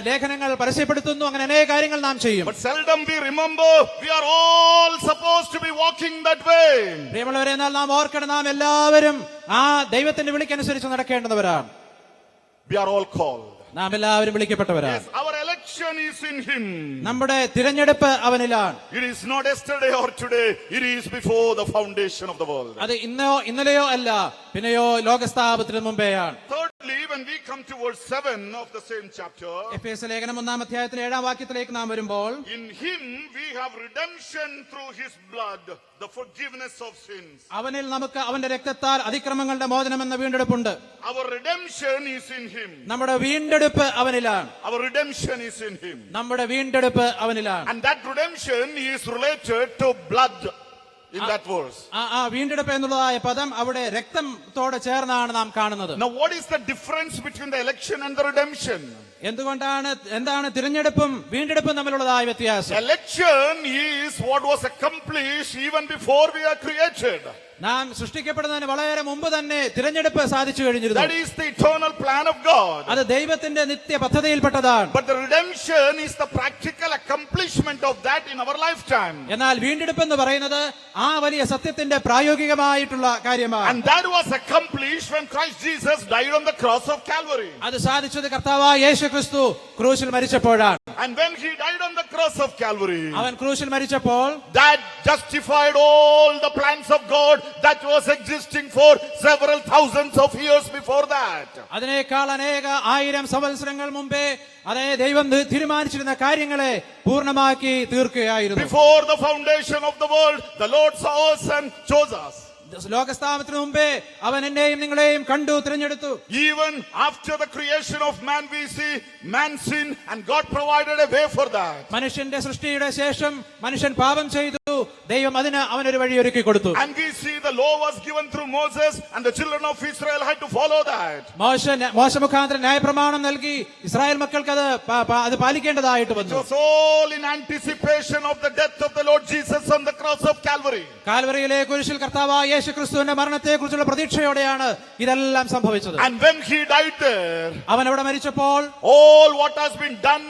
ലേഖനങ്ങൾ പരസ്യപ്പെടുത്തുന്നു, അങ്ങനെ അനേക കാര്യങ്ങൾ നാം ചെയ്യും. But seldom we remember we are all supposed to be walking that way. പ്രിയമുള്ളവരെ, എന്നാൽ നാം ഓർക്കണം, നാം എല്ലാവരും ആ ദൈവത്തിന്റെ വിളിക്കനുസരിച്ച് നടക്കേണ്ടവരാണ്. We are all called. നാം എല്ലാവരും വിളിക്കപ്പെട്ടവരാണ്. Yes, our election is in him. നമ്മുടെ തിരഞ്ഞെടുപ്പ് അവനിലാണ്. It is not yesterday or today, it is before the foundation of the world. അത് ഇന്നലെയോ അല്ല, പിന്നെയോ ലോകസ്ഥാപനത്തിന് മുമ്പേയാണ്. Thirdly, when we come to verse 7 of the same chapter, എഫേസ്യ ലേഖനം 1-ാം അധ്യായത്തിലെ 7-ാം വാക്യത്തിലേക്ക് നാം വരുമ്പോൾ, in him we have redemption through his blood, the forgiveness of sins. അവനിൽ നമുക്ക് അവന്റെ രക്തത്താൽ അതിക്രമങ്ങളുടെ മോചനം എന്ന വീണ്ടെടുപ്പുണ്ട്. Our redemption is in him. നമ്മുടെ വീണ്ടെടുപ്പ് അവനിലാണ്. Our redemption is in him. നമ്മുടെ വീണ്ടെടുപ്പ് അവനിലാണ്. And that redemption is related to blood in that verse. ആ വീണ്ടെടുപ്പ് എന്നുള്ളതായ പദം അവിടെ രക്തത്തോടെ ചേർന്നാണ് നാം കാണുന്നത്. Now what is the difference between the election and the redemption? എന്താണ് തിരഞ്ഞെടുപ്പും വീണ്ടെടുപ്പും തമ്മിലുള്ളതായ വ്യത്യാസം? Election is what was accomplished even before we are created. നാം സൃഷ്ടിക്കപ്പെടുന്നതിന് വളരെ മുമ്പ് തന്നെ തിരഞ്ഞെടുപ്പ് സാധിച്ചു കഴിഞ്ഞിരുന്നു. That is the eternal plan of God. അത് ദൈവത്തിന്റെ നിത്യ പദ്ധതിയിൽപ്പെട്ടതാണ്. But the redemption is the practical accomplishment of that in our lifetime. എന്നാൽ വീണ്ടെടുപ്പ് എന്ന് പറയുന്നത് ആ വലിയ സത്യത്തിന്റെ പ്രായോഗികമായിട്ടുള്ള കാര്യമാണ്. And that was accomplished when Christ Jesus died on the cross of Calvary. അത് സാധിച്ചത് കർത്താവായ യേശുക്രിസ്തു ക്രൂശിൽ മരിച്ചപ്പോഴാണ്. And when he died on the cross of Calvary, അവൻ ക്രൂശിൽ മരിച്ചപ്പോൾ that justified all the plans of God that was existing for several thousands of years before that. അതിനേക്കാൾ അനേക ആയിരം സംവത്സരങ്ങൾ മുമ്പേ അതേ ദൈവം തീരുമാനിച്ചിരുന്ന കാര്യങ്ങളെ പൂർണ്ണമാക്കി തീർക്കുകയായിരുന്നു. Before the foundation of the world, the Lord saw us and chose us. ലോകസ്ഥാപനത്തിന് മുമ്പേ അവൻ എന്നെയും നിങ്ങളെയും കണ്ടു, തിരഞ്ഞെടുത്തു. Even after the creation of man, we see man sin and God provided a way for that. മനുഷ്യന്റെ സൃഷ്ടിയുടെ ശേഷം മനുഷ്യൻ പാപം ചെയ്തു, ദൈവം അതിന് അവനൊരു വഴി ഒരുക്കി കൊടുത്തു. And we see the law was given through Moses and the children of Israel had to follow that. മോശ മുഖാന്തരം ന്യായപ്രമാണം നൽകി ഇസ്രായേൽ മക്കൾക്ക് അത് പാലിക്കേണ്ടതായിട്ട് It വന്നു. was all in anticipation of the death of the Lord Jesus on the cross of Calvary. കാൽവറിയിലെ കുരിശിൽ കർത്താവായ യേശുക്രിസ്തുവിന്റെ മരണത്തെ കുറിച്ചുള്ള പ്രതീക്ഷയോടെയാണ് ഇതെല്ലാം സംഭവിച്ചത്. And when he died there, അവൻ അവിടെ മരിച്ചപ്പോൾ all what has been done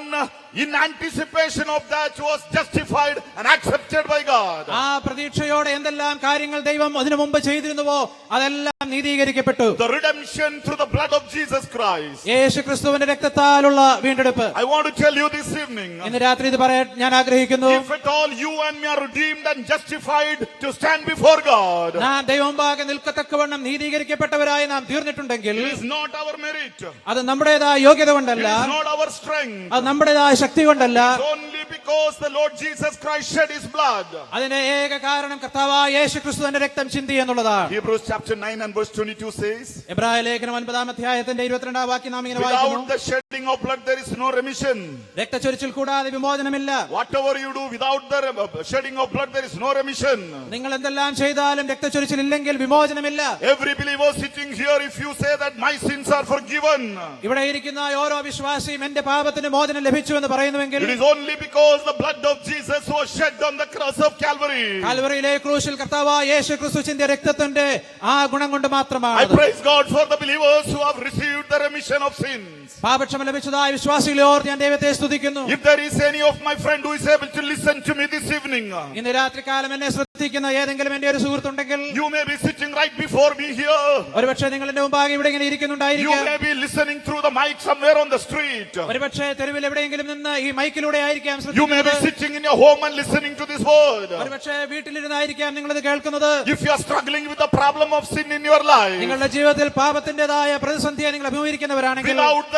in anticipation of that was justified and accepted by God. ആ പ്രതീക്ഷയോടെ എന്തെല്ലാം കാര്യങ്ങൾ ദൈവം അതിനു മുമ്പ് ചെയ്തിരുന്നുവോ അതെല്ലാം നീതീകരിക്കപ്പെട്ടു. The redemption through the blood of Jesus Christ. യേശുക്രിസ്തുവിന്റെ രക്തത്താലുള്ള വീണ്ടെടുപ്പ്. I want to tell you this evening, ഇന്ന് രാത്രി ഇത് പറയാൻ ഞാൻ ആഗ്രഹിക്കുന്നു. if at all you and me are redeemed and justified to stand before God, നാം ദൈവമുമ്പാകെ നിൽക്കത്തക്കവണ്ണം നീതീകരിക്കപ്പെട്ടവരായി നാം തീർന്നിട്ടുണ്ടെങ്കിൽ it is not our merit, അത് നമ്മുടേതായ യോഗ്യത it കൊണ്ടല്ല, is not our strength, അത് നമ്മുടേതായ ശക്തി കൊണ്ടല്ല, it's only because the Lord Jesus Christ shed his blood. അതിന്റെ ഏക കാരണം കർത്താവായ യേശുക്രിസ്തു തന്റെ രക്തം ചിന്തി എന്നുള്ളതാണ്. Hebrews chapter 9 and verse 22 says, എബ്രായ ലേഖനം 9-ാം അധ്യായത്തിന്റെ 22-ാം വാക്യം നാം ഇങ്ങനെ വായിക്കുന്നു. without the shedding of blood there is no remission. രക്തച്ചൊരിച്ചിൽ കൂടാതെ വിമോചനമില്ല. Whatever you do without the shedding of blood there is no remission. നിങ്ങൾ എന്തെല്ലാം ചെയ്താലും രക്തച്ചൊരിച്ചിൽ ഇല്ലെങ്കിൽ വിമോചനമില്ല. Every believer sitting here, if you say that my sins are forgiven, ഇവിടെ ഇരിക്കുന്ന ഓരോ വിശ്വാസിയും എന്റെ പാപത്തിന് മോചനം ലഭിച്ചു എന്ന് പറയുന്നുവെങ്കിൽ it is only because the blood of Jesus was shed on the cross of Calvary. കാൽവറിയിലെ ക്രൂശിൽ കർത്താവായ യേശുക്രിസ്തു ചിന്തിയ രക്തത്തിന്റെ ആ ഗുണം കൊണ്ട് I മാത്രമാണ്. praise God for the believers who have received the remission of sins. പാപക്ഷമ ലഭിച്ചതായ വിശ്വാസികളെ ഓർത്ത് ഞാൻ ദൈവത്തെ സ്തുതിക്കുന്നു. If there is any of my friend who is able to listen to me this evening, ഇന്ന് രാത്രികാലം എന്നെ ശ്രദ്ധിക്കുന്ന ഏതെങ്കിലും എന്റെ ഒരു സുഹൃത്തുണ്ടെങ്കിൽ, you may be sitting right before me here. ഒരുപക്ഷെ നിങ്ങൾ എന്റെ മുമ്പാകെ ഇവിടെ ഇങ്ങനെ You ഇരിക്കുന്നുണ്ടായിരിക്കാം. may be listening through the mic somewhere on the street. ഒരുപക്ഷെ തെരുവിൽ എവിടെയെങ്കിലും നിന്ന് ഈ മൈക്കിലൂടെ ആയിരിക്കാം You may be ശ്രദ്ധിക്കുന്നത്. sitting in your home and listening to this word. ഒരുപക്ഷെ വീട്ടിലിരുന്നായിരിക്കാം നിങ്ങളിത് കേൾക്കുന്നത്. If you are struggling with the problem of sin in your life, നിങ്ങളുടെ ജീവിതത്തിൽ പാപത്തിന്റേതായ പ്രതിസന്ധിയെ നിങ്ങൾ അഭിമുഖീകരിക്കുന്നവരാണെങ്കിൽ, without the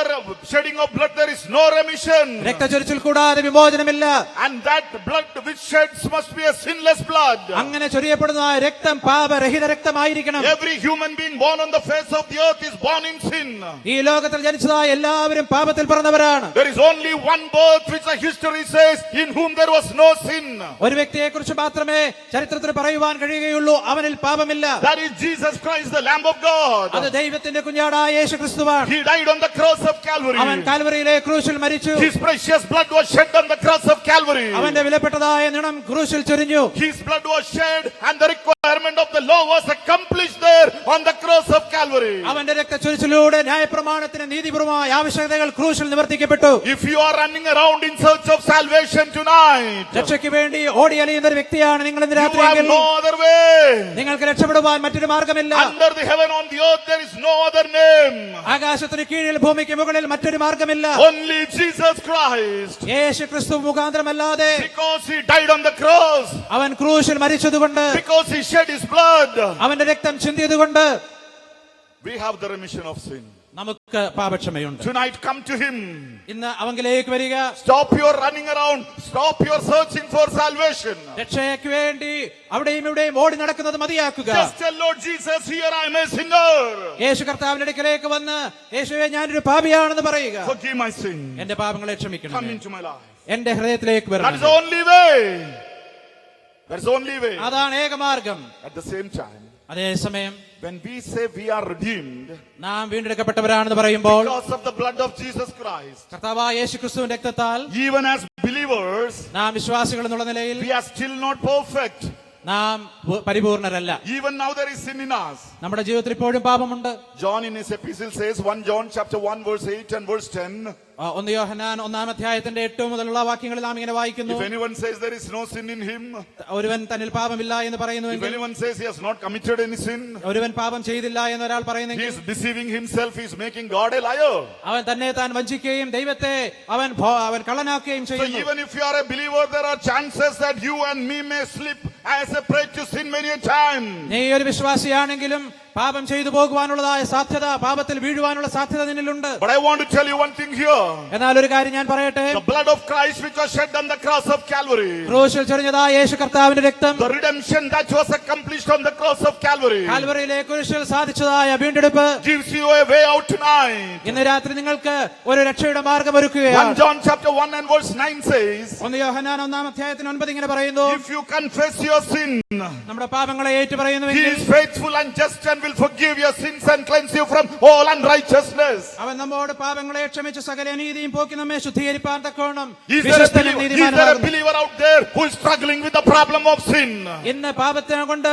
shedding of blood there is no remission. രക്തച്ചൊരിച്ചിൽ കൂടാതെ വിമോചനമില്ല. And that blood which sheds must be a sinless blood. അങ്ങനെ ചൊരിയപ്പെടുന്ന ആ രക്തം പാപരഹിത രക്തമായിരിക്കണം. Every human being born on the face of the earth is born in sin. ഈ ലോകത്തിൽ ജനിച്ചതായ എല്ലാവരും പാപത്തിൽ പിറന്നവരാണ്. There is only one birth which the history says in whom there was no sin. ഒരു വ്യക്തിയെ കുറിച്ച് മാത്രമേ ചരിത്രത്തിൽ പറയുവാൻ കഴിയുകയുള്ളൂ, അവനിൽ പാപമില്ല. That is Jesus Christ, the Lamb of God. അത് ദൈവത്തിന്റെ കുഞ്ഞാടായ യേശുക്രിസ്തുവാണ്. He died on the cross of Calvary. അവൻ കാൽവറിയിലെ ക്രൂശിൽ മരിച്ചു. His precious blood was shed on the cross of Calvary. അവന്റെ വിലപ്പെട്ടതായ നിണം ക്രൂശിൽ ചൊരിഞ്ഞു. His blood was shed and the requirement of the law was accomplished there on the cross of Calvary. അവന്റെ രക്തച്ചൊരിച്ചിലൂടെ ന്യായപ്രമാണത്തിന് നീതിപൂർവമായ ആവശ്യകതകൾ ക്രൂശിൽ നിവർത്തിക്കപ്പെട്ടു. If you are running around in search of salvation tonight, രക്ഷയ്ക്ക് വേണ്ടി ഓടി അലയുന്ന ഒരു വ്യക്തിയാണ് നിങ്ങൾ ഇന്ന് you have രാത്രിയെങ്കിൽ, no other way. നിങ്ങൾക്ക് രക്ഷപ്പെടുവാൻ മറ്റൊരു മാർഗമില്ല. Under the heaven on the earth there is no other name. ആകാശത്തിന് കീഴിൽ ഭൂമിക്ക് മുകളിൽ മറ്റൊരു മാർഗമില്ല. Only Jesus Christ. യേശുക്രിസ്തു മുഖാന്തരമല്ലാതെ, Because he died on the cross, അവൻ ക്രൂശിൽ മരിച്ചതുകൊണ്ട്, because he shed his blood, അവന്റെ രക്തം ചിന്തിയതുകൊണ്ട് we have the remission of sin. നമുക്ക് പാപക്ഷമയുണ്ട്. Tonight come to him. ഇന്ന് അവങ്കിലേക്ക് വരിക. Stop your running around. Stop your searching for salvation. രക്ഷയ്ക്ക് വേണ്ടി അവിടെയും ഇവിടെയും ഓടി നടക്കുന്നത് മതിയാക്കുക. Just tell Lord Jesus, here I am a sinner. യേശു കർത്താവിന്റെ അടുക്കലേക്ക് വന്ന്, യേശുവേ ഞാനൊരു പാപിയാണെന്ന് പറയുക. Forgive my sin. എന്റെ പാപങ്ങളെ ക്ഷമിക്കണം. Come into my life. എന്റെ ഹൃദയത്തിലേക്ക് That is വരണം. the only way. That is the only way. അതാണ് ഏക മാർഗം. At the same time, അതേസമയം when we say we are redeemed നാം വീണ്ടെടുക്കപ്പെട്ടവരാണെന്ന് പറയുമ്പോൾ because of the blood of Jesus Christ, കർത്താവായ യേശുക്രിസ്തുവിന്റെ രക്തത്താൽ even as believers, നാം വിശ്വാസികൾ എന്നുള്ള നിലയിൽ we are still not perfect. നാം പരിപൂർണരല്ല. Even now there is sin in us. നമ്മുടെ ജീവിതത്തിൽ ഇപ്പോഴും പാപമുണ്ട്. John in his epistle says, 1 John chapter 1 verse 8 and verse 10. 1 യോഹന്നാൻ 1-ാം അധ്യായത്തിന്റെ 8 മുതലുള്ള വാക്യങ്ങളിൽ നാം ഇങ്ങനെ വായിക്കുന്നു. If anyone says there is no sin in him, ഒരുവൻ തന്നിൽ പാപമില്ല എന്ന് if പറയുന്നുവെങ്കിൽ, anyone says he has not committed any sin, ഒരുവൻ പാപം ചെയ്തില്ല എന്ന് ഒരാൾ he പറയുന്നെങ്കിൽ is deceiving himself, he is making God a liar. അവൻ തന്നെ താൻ വഞ്ചിക്കുകയും ദൈവത്തെ അവൻ കള്ളനാക്കുകയും So ചെയ്യുന്നു. even if you are a believer, there are chances that you and me may slip as a prey to sin many a time. നീ ഒരു വിശ്വാസിയാണെങ്കിലും പാപം ചെയ്തു പോകുവാനുള്ളതായ സാധ്യത, പാപത്തിൽ വീഴുവാനുള്ള സാധ്യത നിന്നിലുണ്ട്. But I want to tell you one thing here. എന്നാൽ ഒരു കാര്യം ഞാൻ പറയട്ടെ. The blood of Christ which was shed on the cross of Calvary, ക്രൂശിൽ ചൊരിഞ്ഞതായ യേശു കർത്താവിന്റെ രക്തം, the redemption that was accomplished on the cross of Calvary, കാൽവറിയിലെ ക്രൂശിൽ സാധിച്ചതായ വീണ്ടെടുപ്പ് gives you a way out tonight. ഇന്ന് രാത്രി നിങ്ങൾക്ക് ഒരു രക്ഷയുടെ മാർഗം ഒരുക്കുകയാണ്. 1 John chapter 1 and verse 9 says, 1 യോഹന്നാൻ 1-ാം അധ്യായത്തിന് 9 ഇങ്ങനെ പറയുന്നു, if you confess your sin, നമ്മുടെ പാപങ്ങളെ he ഏറ്റുപറയുന്നുവെങ്കിൽ is faithful and just and will forgive your sins and cleanse you from all unrighteousness. അവൻ നമ്മോട് പാപങ്ങളെ ക്ഷമിച്ച് സകല അനീതിയും പോക്കി നമ്മെ ശുദ്ധീകരിപ്പാൻ തക്കവണ്ണം Is there a വിശ്വസ്തനും believer നീതിമാനുമാകുന്നു. out there who is struggling with the problem of sin? ഇന്ന് പാപത്തിനെ കൊണ്ട്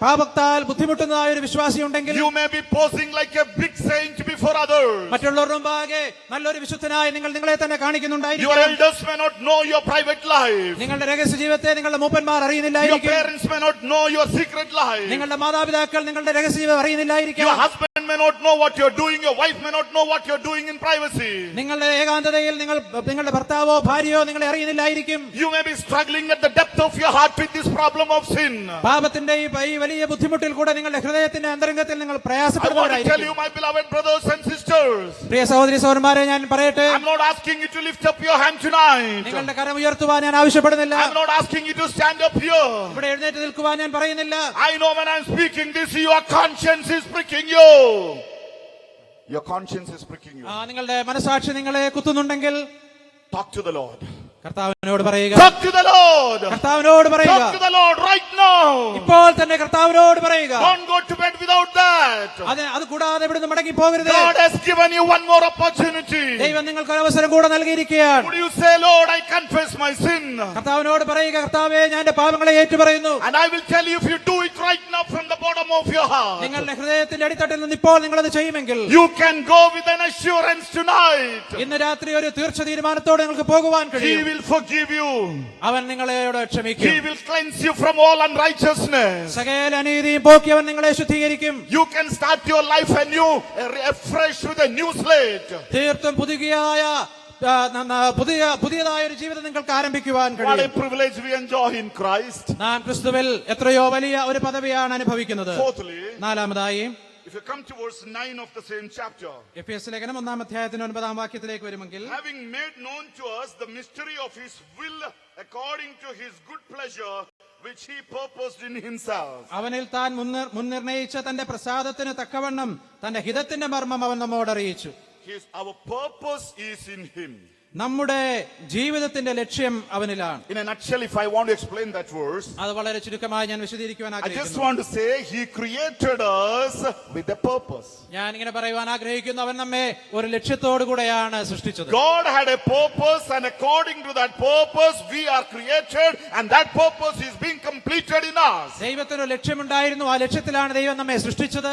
പാപത്താൽ ബുദ്ധിമുട്ടുന്നതായ ഒരു വിശ്വാസി ഉണ്ടെങ്കിൽ, You may be posing like a big saint before others. മറ്റുള്ളവരുടെ മുമ്പാകെ നല്ലൊരു വിശുദ്ധനായി നിങ്ങൾ നിങ്ങളെ തന്നെ Your കാണിക്കുന്നുണ്ടായിരിക്കും. elders may not know your private life. നിങ്ങളുടെ രഹസ്യ ജീവിതത്തെ നിങ്ങളുടെ മൂപ്പന്മാർ Your അറിയുന്നില്ലായിരിക്കും. parents may not know your secret life. നിങ്ങളുടെ മാതാപിതാക്കൾ നിങ്ങളുടെ രഹസ്യ ജീവിതം അറിയുന്നില്ലായിരിക്കും. Your husband may not know what you're doing. Your wife may not know what you're doing in privacy. നിങ്ങളുടെ ഏകാന്തതയിൽ നിങ്ങളുടെ ഭർത്താവോ ഭാര്യയോ നിങ്ങളെ അറിയുന്നില്ലായിരിക്കും. You may be struggling at the depth of your heart with this problem of sin. പാപത്തിന്റെ ഈ വലിയ ബുദ്ധിമുട്ടിൽ കൂടെ നിങ്ങളുടെ ഹൃദയത്തിന്റെ അന്തരംഗത്തിൽ നിങ്ങൾ I want to tell പ്രയാസപ്പെടുന്നവരായിരിക്കും. you, my beloved brothers and sisters, പ്രിയ സഹോദരി സഹോദരന്മാരെ, ഞാൻ പറയട്ടെ, I'm not asking you to lift up your hand tonight. നിങ്ങളുടെ കരം ഉയർത്തുവാൻ ഞാൻ ആവശ്യപ്പെടുന്നില്ല. I'm not asking you to stand up here. ഇവിടെ എഴുന്നേറ്റ് നിൽക്കുവാൻ ഞാൻ പറയുന്നില്ല. I know when I'm speaking this, your conscience is pricking you. Your conscience is pricking you. നിങ്ങളുടെ മനസാക്ഷി നിങ്ങളെ കുത്തുന്നുണ്ടെങ്കിൽ Talk to the Lord. കർത്താവിനോട് പറയുക. Talk to the Lord. കർത്താവിനോട് പറയുക. Talk to the Lord right now. ഇപ്പോൾ തന്നെ കർത്താവിനോട് പറയുക. Don't go to bed without that. അത് കൂടാതെ ഇവിടുന്ന് മടങ്ങി പോകരുത്. God has given you one more opportunity. ദൈവം നിങ്ങൾക്ക് ഒരു അവസരം കൂടെ നൽകിയിരിക്കുകയാണ്. Would you say, Lord, I confess my sin? കർത്താവിനോട് പറയുക, കർത്താവേ, ഞാൻ എന്റെ പാപങ്ങളെ ഏറ്റുപറയുന്നു. And I will tell you, if you do it right now from the bottom of your heart, നിങ്ങളുടെ ഹൃദയത്തിന്റെ അടിത്തട്ടിൽ നിന്ന് ഇപ്പോൾ നിങ്ങളത് ചെയ്യുമെങ്കിൽ you can go with an assurance tonight. ഇന്ന് രാത്രി ഒരു തീർച്ച തീരുമാനത്തോടെ നിങ്ങൾക്ക് പോകുവാൻ He കഴിയും. will forgive you. അവൻ നിങ്ങളോട് He ക്ഷമിക്കും. will cleanse you from all unrighteousness. സകല അനീതിയും പോക്കി അവൻ നിങ്ങളെ ശുദ്ധീകരിക്കും. You can start your life anew, afresh with a new slate. തീർത്തും പുതിയതായ ഒരു ജീവിതം നിങ്ങൾക്ക് ആരംഭിക്കുവാൻ What a കഴിയും. privilege we enjoy in Christ. നാം ക്രിസ്തുവിൽ എത്രയോ വലിയ ഒരു പദവിയാണ് അനുഭവിക്കുന്നത്. Fourthly, നാലാമതായി, if you come to verse 9 of the same chapter, എഫേസ്യ ലേഖനം 1-ാം അധ്യായത്തിന്റെ 9-ാം വാക്യത്തിലേക്ക് വരുമെങ്കിൽ, having made known to us the mystery of his will according to his good pleasure which he purposed in himself. അവനിൽ താൻ മുൻനിർണയിച്ച തന്റെ പ്രസാദത്തിന് തക്കവണ്ണം തന്റെ ഹിതത്തിന്റെ മർമ്മം അവൻ നമ്മോട് അറിയിച്ചു. Our purpose is in him. നമ്മുടെ ജീവിതത്തിന്റെ ലക്ഷ്യം അവനിലാണ്. In a nutshell, if I want to explain that verse, അത് വളരെ ചുരുക്കമായി ഞാൻ വിശദീകരിക്കുവാൻ I just ആഗ്രഹിക്കുന്നു. want to say he created us with a purpose. ഞാൻ ഇങ്ങനെ പറയുവാൻ ആഗ്രഹിക്കുന്നു, അവൻ നമ്മെ ഒരു ലക്ഷ്യത്തോടു കൂടെയാണ് സൃഷ്ടിച്ചത്. God had a purpose, and according to that purpose we are created, and that purpose is being completed in us. ദൈവത്തിന് ഒരു ലക്ഷ്യമുണ്ടായിരുന്നു. ആ ലക്ഷ്യത്തിലാണ് ദൈവം നമ്മെ സൃഷ്ടിച്ചത്.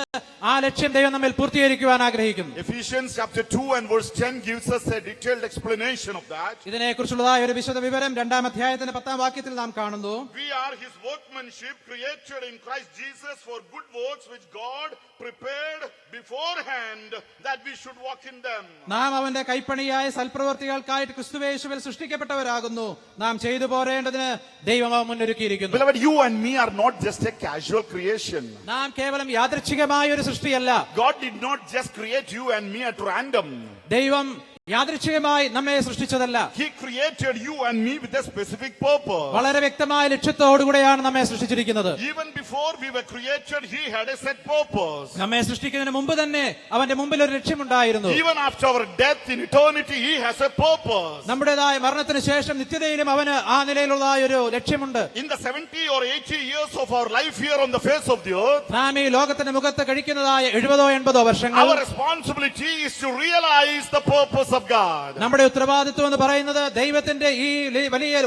ആ ലക്ഷ്യം ദൈവം നമ്മിൽ പൂർത്തീകരിക്കുവാൻ ആഗ്രഹിക്കുന്നു. Ephesians chapter 2 and verse 10 gives us a detailed explanation of that. ഇതിനെക്കുറിച്ചുള്ളതായ ഒരു വിശദ വിവരം 2-ാം അധ്യായത്തിന്റെ 10-ാം വാക്യത്തിൽ നാം കാണുന്നു. We are his workmanship, created in Christ Jesus for good works which God prepared beforehand that we should walk in them. നാം അവന്റെ കൈപ്പണിയായ സൽപ്രവൃത്തികൾക്കായിട്ട് ക്രിസ്തുയേശുവിൽ സൃഷ്ടിക്കപ്പെട്ടവരാകുന്നു. നാം ചെയ്തു പോരേണ്ടതിന് ദൈവം അവ മുന്നൊരുക്കിയിരിക്കുന്നു. Beloved, you and me are not just a casual creation. നാം കേവലം യാദൃച്ഛികമായ ഒരു സൃഷ്ടിയല്ല. God did not just create you and me at random. ദൈവം യാദൃച്ഛികമായി നമ്മെ സൃഷ്ടിച്ചതല്ല. He created you and me with a specific purpose. വളരെ വ്യക്തമായ ലക്ഷ്യത്തോടുകൂടെയാണ് നമ്മെ സൃഷ്ടിച്ചിരിക്കുന്നത്. Even before we were created, he had a set purpose. നമ്മെ സൃഷ്ടിക്കുന്നതിന് മുമ്പ് തന്നെ അവന്റെ മുമ്പിൽ ഒരു ലക്ഷ്യമുണ്ടായിരുന്നു. Even after our death in eternity, he has a purpose. നമ്മുടേതായ മരണത്തിന് ശേഷം നിത്യതയിലും അവന് ആ നിലയിലുള്ളതായ ഒരു ലക്ഷ്യമുണ്ട്. In the 70 or 80 years of our life here on the face of the earth, നാം ഈ ലോകത്തിന്റെ മുഖത്ത് കഴിക്കുന്നതായ 70-80 വർഷങ്ങൾ our responsibility is to realize the purpose of God. നമ്മുടെ ഉത്തരവാദിത്വം എന്ന് പറയുന്നത് ദൈവത്തിന്റെ ഈ വലിയ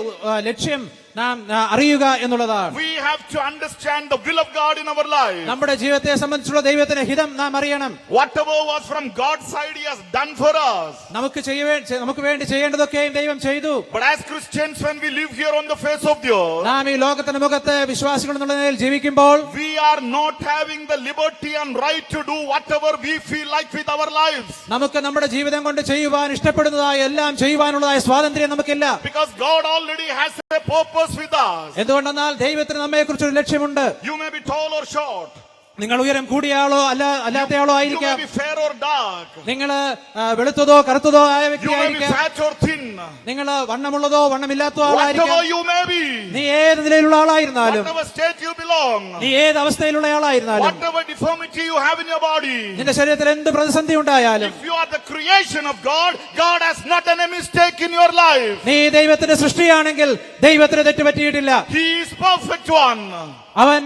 ലക്ഷ്യം നാം അറിയുക എന്നുള്ളതാണ്. We have to understand the will of God in our life. നമ്മുടെ ജീവിതത്തെ സംബന്ധിച്ചുള്ള ദൈവത്തിന്റെ ഹിതം നാം അറിയണം. Whatever was from God's side, he has done for us. നമുക്ക് വേണ്ടി ചെയ്യേണ്ടതൊക്കെയും ദൈവം ചെയ്തു. But as Christians, when we live here on the face of the earth, നാം ഈ ലോകത്തിന്റെ മുഖത്ത് വിശ്വാസികൾ എന്നുള്ള നിലയിൽ ജീവിക്കുമ്പോൾ we are not having the liberty and right to do whatever we feel like with our lives. നമുക്ക് നമ്മുടെ ജീവിതം കൊണ്ട് ചെയ്യുവാൻ ഇഷ്ടപ്പെടുന്നതായ എല്ലാം ചെയ്യുവാനുള്ളതായ സ്വാതന്ത്ര്യം നമുക്കില്ല. Because God already has a purpose with us. എന്തുകൊണ്ടെന്നാൽ ദൈവത്തിന് നമ്മെ കുറിച്ചൊരു ലക്ഷ്യമുണ്ട്. You may be tall or short. നിങ്ങൾ ഉയരം കൂടിയ ആളോ അല്ലാത്തയാളോ You ആയിരിക്കാം. may be fair or dark. നിങ്ങൾ വെളുത്തതോ കറുത്തതോ ആയ You may be വ്യക്തിയായിരിക്കാം. fat or thin. നിങ്ങൾ വണ്ണമുള്ളതോ വണ്ണമില്ലാത്തതോ Whatever ആളായിരിക്കാം. you may be. നീ ഏത് നിലയിലുള്ള ആളായിരുന്നാലും, Whatever state you belong. നീ ഏത് അവസ്ഥയിലുള്ള ആളായിരുന്നാലും, Whatever deformity you have in your body. നിന്റെ ശരീരത്തിൽ എന്ത് പ്രതിസന്ധി ഉണ്ടായാലും, If you are the creation of God, God has not done a mistake in your life. നീ ദൈവത്തിന്റെ സൃഷ്ടിയാണെങ്കിൽ ദൈവത്തിന് തെറ്റുപറ്റിയിട്ടില്ല. He is perfect one. അവൻ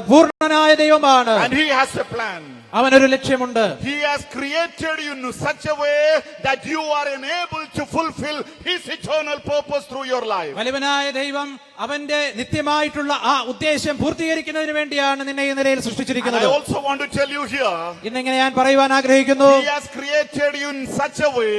പൂർണ്ണനായ ദൈവമാണ്. And he has a plan. അവനൊരു ലക്ഷ്യമുണ്ട്. He has created you in such a way that you are enabled to fulfill his eternal purpose through your life. വലിയവനായ ദൈവം അവന്റെ നിത്യമായിട്ടുള്ള ആ ഉദ്ദേശം പൂർത്തീകരിക്കുന്നതിന് വേണ്ടിയാണ് നിന്നെ ഈ നിലയിൽ And സൃഷ്ടിച്ചിരിക്കുന്നത്. I also want to tell you here, ഇന്നിങ്ങനെ ഞാൻ പറയുവാൻ ആഗ്രഹിക്കുന്നു, he has created you in such a way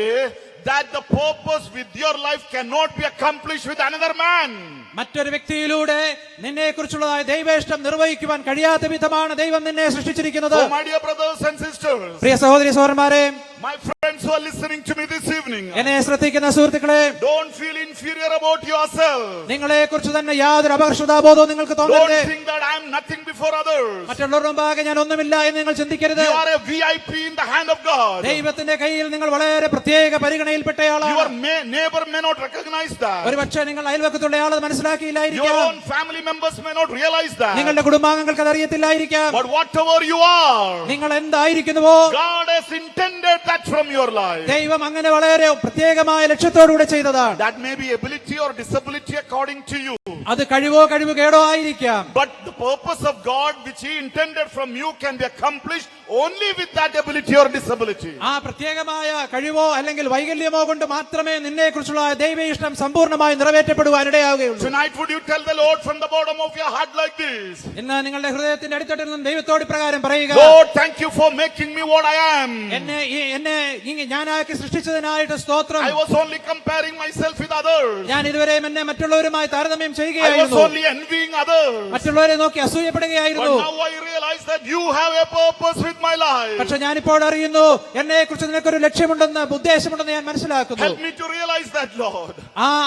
that the purpose with your life cannot be accomplished with another man. മറ്റൊരു വ്യക്തിയിലൂടെ നിന്നെ കുറിച്ചുള്ളതായ ദൈവേഷ്ടം നിർവഹിക്കുവാൻ കഴിയാത്ത വിധമാണ് ദൈവം നിന്നെ സൃഷ്ടിച്ചിരിക്കുന്നത്. So my dear brothers and sisters, പ്രിയ സഹോദരി സഹോദരന്മാരെ, my friends who are listening to me this evening, എന്നെ ശ്രദ്ധിക്കുന്ന സുഹൃത്തുക്കളെ, don't feel inferior about yourself. നിങ്ങളെ കുറിച്ച് തന്നെ യാതൊരു അപകർഷതാബോധവും നിങ്ങൾക്ക് തോന്നരുത്. Don't think that I am nothing before others. മറ്റുള്ളവരുടെ മുമ്പാകെ ഞാൻ ഒന്നുമില്ല എന്ന് നിങ്ങൾ ചിന്തിക്കരുത്. You are a VIP in the hand of God. ദൈവത്തിന്റെ കയ്യിൽ നിങ്ങൾ വളരെ പ്രത്യേക പരിഗണയിൽപ്പെട്ടയാളാണ്. Your neighbor may not recognize that. ഒരുപക്ഷെ നിങ്ങൾ അയൽവക്കത്തുള്ള ആളെ Your മനസ്സിലാക്കിയില്ലായിരിക്കാം. own family members may not realize that. നിങ്ങളുടെ കുടുംബാംഗങ്ങൾക്ക് അത് അറിയത്തില്ലായിരിക്കാം. But whatever you are, നിങ്ങൾ എന്തായിരിക്കുന്നുവോ God has intended that from your life. ദൈവം അങ്ങനെ വളരെ പ്രത്യേകമായ ലക്ഷ്യത്തോടുകൂടെ ചെയ്തതാണ്. That may be ability or disability according to you. അത് കഴിവുകേടോ ആയിരിക്കാം. But the purpose of God which he intended from you can be accomplished only with that ability or disability. ആ പ്രത്യേകമായ കഴിവോ അല്ലെങ്കിൽ വൈകല്യമോ കൊണ്ട് മാത്രമേ നിന്നെ കുറിച്ചുള്ള ദൈവ ഇഷ്ടം സമ്പൂർണ്ണമായി നിറവേറ്റപ്പെടുവാൻ ഇടയാവുകയുള്ളൂ. Tonight would you tell the Lord from the bottom of your heart like this? ഇന്ന് നിങ്ങളുടെ ഹൃദയത്തിന്റെ അടിത്തട്ടിൽ നിന്നും ദൈവത്തോട് പ്രകാരം പറയുക, Lord, thank you for making me what I am. എന്നെ ഞാനാക്കി സൃഷ്ടിച്ചതിനായിട്ട് സ്തോത്രം. I was only comparing myself with others. ഞാൻ ഇതുവരെയും എന്നെ മറ്റുള്ളവരുമായി താരതമ്യം I was ചെയ്യുകയായിരുന്നു. only envying others. മറ്റുള്ളവരെ നോക്കി But അസൂയപ്പെടുകയായിരുന്നു. now I realize that you have a purpose with my life. പക്ഷെ ഞാനിപ്പോൾ അറിയുന്നു, എന്നെ കുറിച്ച് നിനക്കൊരു ലക്ഷ്യമുണ്ടെന്ന്, ഉദ്ദേശമുണ്ടെന്ന് ഞാൻ മനസ്സിലാക്കുന്നു. Help me to realize that, Lord.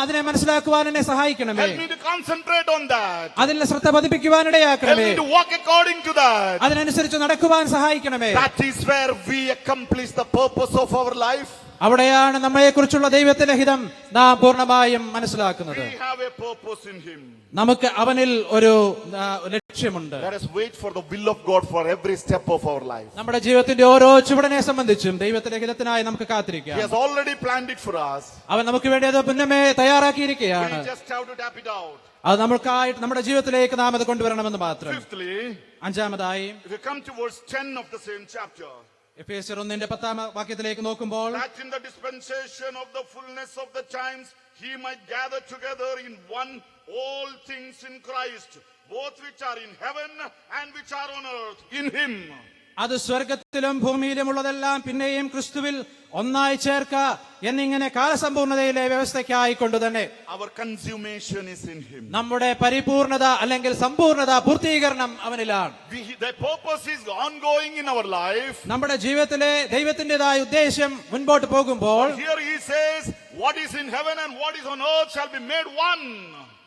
അതിനെ മനസ്സിലാക്കുവാൻ എന്നെ സഹായിക്കണമേ. Help me to concentrate on that. അതിൽ ശ്രദ്ധ പതിപ്പിക്കുവാൻ Help ഇടയാക്കണമേ. me to walk according to that. അതിനനുസരിച്ച് നടക്കുവാൻ സഹായിക്കണമേ. That is where we accomplish the purpose of our life. അവിടെയാണ് നമ്മളെ കുറിച്ചുള്ള ദൈവത്തിന്റെ ഹിതം നാം പൂർണ്ണമായും മനസ്സിലാക്കുന്നത്. We have a purpose in him. നമുക്ക് അവനിൽ ഒരു ലക്ഷ്യമുണ്ട്. Let us wait for the will of God for every step of our life. നമ്മുടെ ജീവിതത്തിന്റെ ഓരോ ചുവടിനെ സംബന്ധിച്ചും ദൈവത്തിന്റെ ഹിതത്തിനായി നമുക്ക് കാത്തിരിക്കാം. He has already planned it for us. അവൻ നമുക്ക് വേണ്ടി അത് മുന്നമേ തയ്യാറാക്കിയിരിക്കുകയാണ്. We just have to tap it out. അത് നമ്മൾക്കായിട്ട് നമ്മുടെ ജീവിതത്തിലേക്ക് നാം അത് കൊണ്ടുവരണമെന്ന് മാത്രം. Fifthly, അഞ്ചാമതായി, if you come to verse 10 of the same chapter, എഫേസ്യർ 1:10 വാക്യത്തിലേക്ക് നോക്കുമ്പോൾ, that in the dispensation of the fullness of the times he might gather together in one all things in Christ, both which are in heaven and which are on earth, in him. അത് സ്വർഗത്തിലും ഭൂമിയിലുമുള്ളതെല്ലാം പിന്നെയും ക്രിസ്തുവിൽ ഒന്നായി ചേർക്ക എന്നിങ്ങനെ കാലസമ്പൂർണതയിലെ വ്യവസ്ഥയ്ക്കായിക്കൊണ്ട് തന്നെ. Our consummation is in him. നമ്മുടെ പരിപൂർണത അല്ലെങ്കിൽ സമ്പൂർണത, പൂർത്തീകരണം അവനിലാണ്. The purpose is ongoing in our life. നമ്മുടെ ജീവിതത്തിലെ ദൈവത്തിന്റേതായ ഉദ്ദേശം മുൻപോട്ട് പോകുമ്പോൾ, Here he says, what is in heaven and what is on earth shall be made one.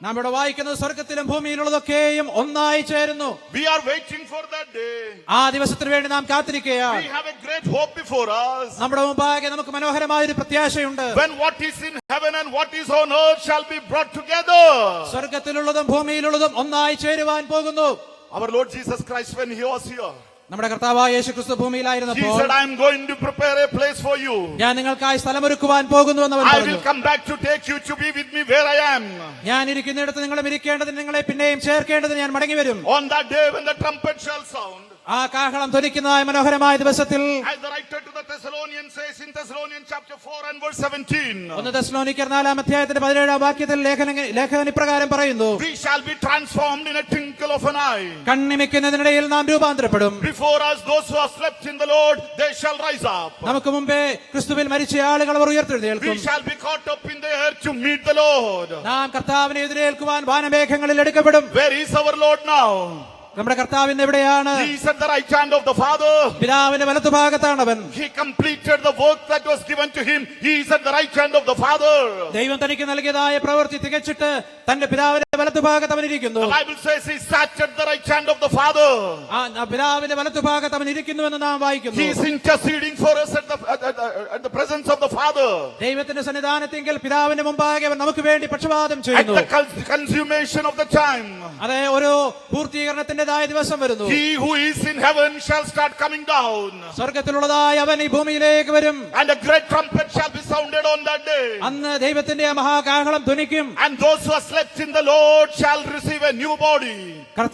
നാം ഇവിടെ വായിക്കുന്നത് സ്വർഗത്തിലും ഭൂമിയിലുള്ളതൊക്കെയും ഒന്നായി ചേരുന്നു. We are waiting for that day. ആ ദിവസത്തിന് വേണ്ടി നാം കാത്തിരിക്കുകയാണ്. We have a great hope before us. നമ്മുടെ മുമ്പാകെ നമുക്ക് മനോഹരമായ ഒരു പ്രത്യാശയുണ്ട്. When what is in heaven and what is on earth shall be brought together. സ്വർഗത്തിലുള്ളതും ഭൂമിയിലുള്ളതും ഒന്നായി ചേരുവാൻ പോകുന്നു. Our Lord Jesus Christ, when he was here, നമ്മുടെ കർത്താവായ യേശുക്രിസ്തു he ഭൂമിയിലായിരുന്നപ്പോൾ said, I am going to prepare a place for you. ഞാൻ നിങ്ങൾക്കായി സ്ഥലമൊരുക്കുവാൻ പോകുന്നുവെന്ന് അവൻ I പറഞ്ഞു. will come back to take you to be with me where I am. ഞാൻ ഇരിക്കുന്നിടത്ത് നിങ്ങളും ഇരിക്കേണ്ടതിന് നിങ്ങളെ പിന്നെയും ചേർക്കേണ്ടതിന് ഞാൻ മടങ്ങി വരും. On that day when the trumpet shall sound, ആ കാഹളം ധ്വനിക്കുന്നതായ മനോഹരമായ ദിവസത്തിൽ, as the writer to the Thessalonians says in Thessalonians chapter 4 and verse 17, 1 തെസ്സലോനിക്കർ 4-ാം അധ്യായത്തിന്റെ 17-ാം വാക്യത്തിൽ ലേഖകൻ ഇപ്രകാരം പറയുന്നു, we shall be transformed in a twinkle of an eye. കണ്ണിമിക്കുന്നതിനിടയിൽ നാം രൂപാന്തരപ്പെടും. Before us, those who have slept in the Lord, they shall rise up. നമുക്ക് മുമ്പേ ക്രിസ്തുവിൽ മരിച്ച ആളുകൾ അവർ ഉയർത്തെഴുന്നേൽക്കും. We shall be caught up in the air to meet the Lord. നാം കർത്താവിനെ എതിരേൽക്കുവാൻ വാനമേഘങ്ങളിൽ എടുക്കപ്പെടും. Where is our Lord now? നമ്മുടെ കർത്താവ് ഇന്ന് എവിടെയാണ്? He is at the right hand of the Father. പിതാവിന്റെ വലത്തുഭാഗത്താണ് അവൻ. He completed the work that was given to him. He is at the right hand of the Father. ദൈവം തനിക്ക് നൽകിയതായ പ്രവൃത്തി തികച്ചിട്ട് തന്റെ പിതാവിന്റെ വലത്തുഭാഗത്ത് അവൻ ഇരിക്കുന്നു. The Bible says he sat at the right hand of the Father. ആ പിതാവിന്റെ വലത്തുഭാഗത്ത് അവൻ ഇരിക്കുന്നുവെന്ന് നാം വായിക്കുന്നു. He is interceding for us at the presence of the Father. ദൈവത്തിന്റെ സന്നിധാനത്തെങ്കിൽ പിതാവിന്റെ മുമ്പാകെ അവൻ നമുക്ക് വേണ്ടി പക്ഷപാതം At ചെയ്യുന്നു. the consummation of the time, അതെ, ഒരു പൂർത്തീകരണത്തിന്റേതായ ദിവസം വരുന്നു. he who is in heaven shall start coming down. സ്വർഗത്തിലുള്ളതായ അവൻ ഈ ഭൂമിയിലേക്ക് വരും. And a great trumpet shall be sounded on that day. അന്ന് ദൈവത്തിന്റെ മഹാകാഹളം ധ്വനിക്കും. And those who are slept in the Lord shall receive a new body.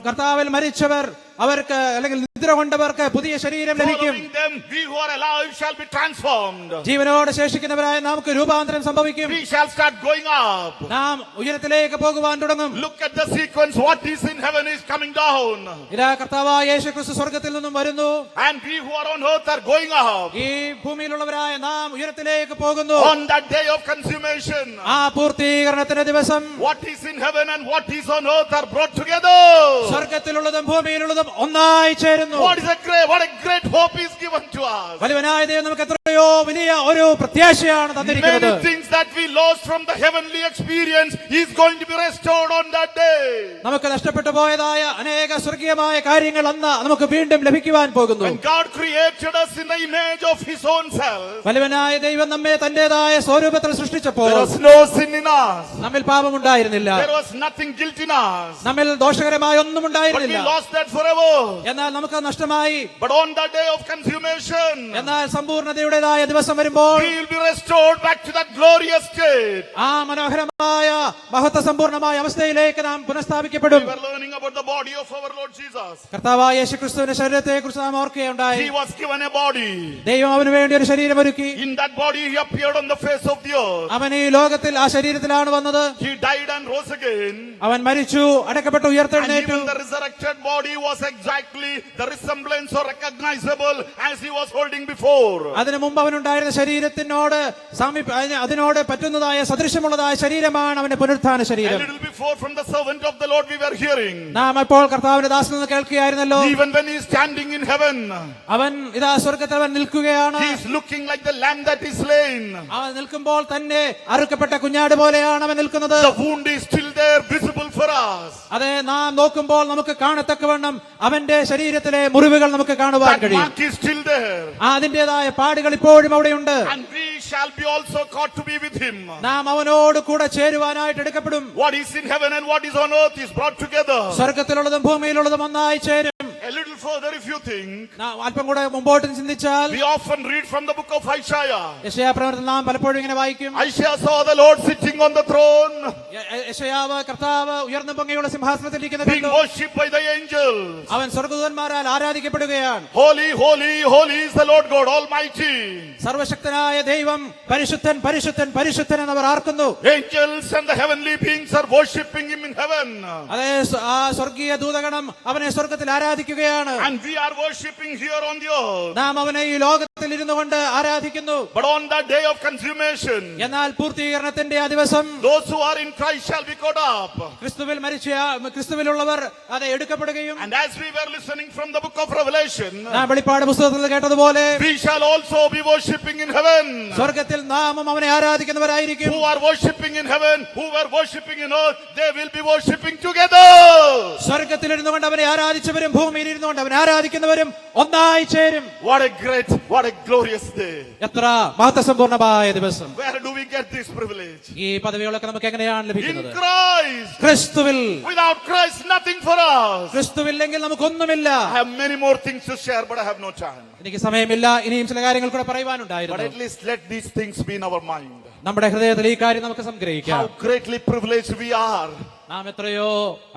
കർത്താവിൽ മരിച്ചവർ അവർക്ക് അല്ലെങ്കിൽ നിദ്ര കൊണ്ടവർക്ക് പുതിയ ശരീരം ലഭിക്കും. Following them, we who are alive shall be transformed. ജീവനോട് ശേഷിക്കുന്നവരായ നമുക്ക് രൂപാന്തരം സംഭവിക്കും. We shall start going up. നാം ഉയരത്തിലേക്ക് പോകുവാൻ തുടങ്ങും. Look at the sequence. What is in heaven is coming down. ഇതാ കർത്താവായ യേശുക്രിസ്തു സ്വർഗത്തിൽ നിന്നും വരുന്നു. And we who are on earth are going up. ഈ ഭൂമിയിലുള്ളവരായ നാം ഉയരത്തിലേക്ക് പോകുന്നു. On that day of consummation, ആ പൂർത്തീകരണത്തിന്റെ ദിവസം what is in heaven and what is on earth are brought together. സ്വർഗത്തിലുള്ളതും ഭൂമിയിലുള്ളതും ഒന്നായി ചേരുന്നു. What a great hope is given to us. വലിയവനായ ദൈവം നമുക്ക് എത്രയോ വലിയ ഒരു പ്രത്യാശയാണ് തന്നിരിക്കുന്നത്. Many things that we lost from the heavenly experience is going to be restored on that day. നമുക്ക് നഷ്ടപ്പെട്ടു പോയതായ അനേക സ്വർഗീയമായ കാര്യങ്ങൾ അന്ന് നമുക്ക് വീണ്ടും ലഭിക്കുവാൻ പോകുന്നു. When God created us in the image of His own self, വലിയവനായ ദൈവം നമ്മെ തന്റേതായ സ്വരൂപത്തിൽ സൃഷ്ടിച്ചപ്പോൾ there was no sin in us. നമ്മിൽ പാപമുണ്ടായിരുന്നില്ല. There was nothing guilt in us. നമ്മിൽ ദോഷകരമായ ഒന്നും But we ഉണ്ടായിരുന്നില്ല. lost that forever. എന്നാൽ നമുക്ക് നഷ്ടമായി. But on that day of consummation, എന്നാൽ സമ്പൂർണ്ണതയുടേതായ ദിവസം വരുമ്പോൾ we will be restored back to that glorious state. ആ മനോഹരമായ മഹത്വ സമ്പൂർണ്ണമായ അവസ്ഥയിലേക്ക് നാം പുനഃസ്ഥാപിക്കപ്പെടും. We were learning about the body of our Lord Jesus. കർത്താവായ യേശുക്രിസ്തുവിന്റെ ശരീരത്തെ കുറിച്ച് നാം ഓർക്കുകയുണ്ടായി. He was given a body. ദൈവം അവന് വേണ്ടി ഒരു ശരീരം ഒരുക്കി. In that body he appeared on the face of the earth. അവൻ ഈ ലോകത്തിൽ ആ ശരീരത്തിലാണ് വന്നത്. He died and rose again. അവൻ മരിച്ചു, അടക്കപ്പെട്ടു, And ഉയർത്തെഴുന്നേറ്റു. even the resurrected body was exactly the resemblance or recognizable as he was holding before. അതിനു മുമ്പ് അവനുണ്ടായിരുന്ന ശരീരത്തിനോട് അതിനോട് പറ്റുന്നതായ സദൃശ്യമുള്ളതായ ശരീരമാണ് അവന്റെ പുനരുത്ഥാന A ശരീരം. little before from the servant of the Lord we were hearing. നാം അപ്പോൾ കർത്താവിന്റെ ദാസനിൽ നിന്ന് കേൾക്കുകയായിരുന്നല്ലോ. Even when he is standing in heaven, അവൻ ഇതാ സ്വർഗത്തിൽ അവൻ നിൽക്കുകയാണ്. he is looking like the lamb that is slain. അവൻ നിൽക്കുമ്പോൾ തന്നെ അറുക്കപ്പെട്ട കുഞ്ഞാട് പോലെയാണ് അവൻ നിൽക്കുന്നത്. The wound is still there, visible for us. അതെ, നാം നോക്കുമ്പോൾ നമുക്ക് കാണത്തക്കവണ്ണം അവന്റെ ശരീരത്തിലെ മുറിവുകൾ നമുക്ക് കാണുവാൻ That കഴിയും. mark is still there. അതിന്റേതായ പാടുകൾ ഇപ്പോഴും അവിടെയുണ്ട്. And we shall be also caught to be with him. നാം അവനോട് കൂടെ ചേരുവാനായിട്ട് എടുക്കപ്പെടും. What is in heaven and what is on earth is brought together. സ്വർഗത്തിലുള്ളതും ഭൂമിയിലുള്ളതും ഒന്നായി ചേരും. A little further if you think, അല്പം കൂടെ മുമ്പോട്ട് ചിന്തിച്ചാൽ we often read from the book of Isaiah. യെശയ്യാപ്രവചനത്തിൽ നാം പലപ്പോഴും ഇങ്ങനെ വായിക്കും. Isaiah saw the Lord sitting on the throne, യെശയ്യാവ് കർത്താവ് ഉയർന്ന പൊങ്ങിയുള്ള സിംഹാസനത്തിൽ ഇരിക്കുന്നത് being കണ്ടു. worshipped by the angels. അവൻ സ്വർഗ്ഗദൂതന്മാരാൽ ആരാധിക്കപ്പെടുകയാണ്. Holy, holy, holy is the Lord God Almighty. സർവശക്തനായ ദൈവം പരിശുദ്ധൻ പരിശുദ്ധൻ പരിശുദ്ധൻ എന്നവർ ആർക്കുന്നു. Angels and the heavenly beings are worshipping him in heaven. അതേ, ആ സ്വർഗീയ ദൂതഗണം അവനെ സ്വർഗത്തിൽ ആരാധിക്കുക ആരാധിക്കുകയാണ്. And we are worshipping here on the earth. നാം അവനെ ഈ ലോകത്തിൽ ഇരുന്നു കൊണ്ട് ആരാധിക്കുന്നു. But on that day of consummation, എന്നാൽ പൂർത്തീകരണത്തിന്റെ ആ ദിവസം those who are in Christ shall be caught up. ക്രിസ്തുവിലുള്ളവർ അത് എടുക്കപ്പെടുകയും, And as we were listening from the book of Revelation, നാം വെളിപ്പാട് പുസ്തകത്തിൽ കേട്ടതുപോലെ we shall also be worshipping in heaven. സ്വർഗത്തിൽ നാമും അവനെ ആരാധിക്കുന്നവരായിരിക്കും. Who are worshipping in heaven, who were worshipping in earth, they will be worshipping together. സ്വർഗത്തിൽ ഇരുന്നു കൊണ്ട് അവനെ ആരാധിച്ചവരും ഭൂമിയിൽ ഇരുന്നു കൊണ്ട് അവനെ ആരാധിക്കുന്നവരും ഒന്നായി ചേരും. What a glorious day. എത്ര മഹത്വസമ്പൂർണമായ ദിവസം. Where do we get this privilege? ഈ പദവികളൊക്കെ നമുക്ക് എങ്ങനെയാണ് In ലഭിക്കുന്നത്? Christ. ക്രിസ്തുവിൽ. Without Christ, nothing for us. ക്രിസ്തുവില്ലെങ്കിൽ നമുക്കൊന്നുമില്ല. I have many more things to share, but I have no time. എനിക്ക് സമയമില്ല. ഇനിയും ചില കാര്യങ്ങൾ കൂടെ But പറയുവാനുണ്ടായിരുന്നു. at least let these things be in our mind. നമ്മുടെ ഹൃദയത്തിൽ ഈ കാര്യം നമുക്ക് സംഗ്രഹിക്കാം. How greatly privileged we are. നാം എത്രയോ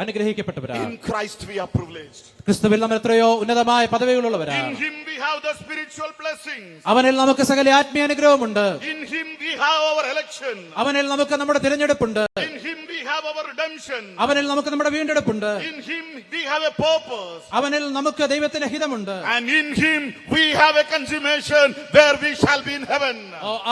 അനുഗ്രഹിക്കപ്പെട്ടവരാണ്. In Christ we are privileged. ക്രിസ്തുവിൽ നമ്മൾ എത്രയോ ഉന്നതമായ പദവികളുള്ളവരാണ്. In Him we have the spiritual blessings. അവനിൽ നമുക്ക് സകല ആത്മീയ അനുഗ്രഹമുണ്ട്. In Him we have our election. അവനിൽ നമുക്ക് നമ്മുടെ തിരഞ്ഞെടുപ്പുണ്ട്. In Him we have our redemption. അവനിൽ നമുക്ക് നമ്മുടെ വീണ്ടെടുപ്പുണ്ട്. In Him we have a purpose. അവനിൽ നമുക്ക് ദൈവത്തിന്റെ ഹിതമുണ്ട്. And in Him we have a consummation where we shall be in heaven.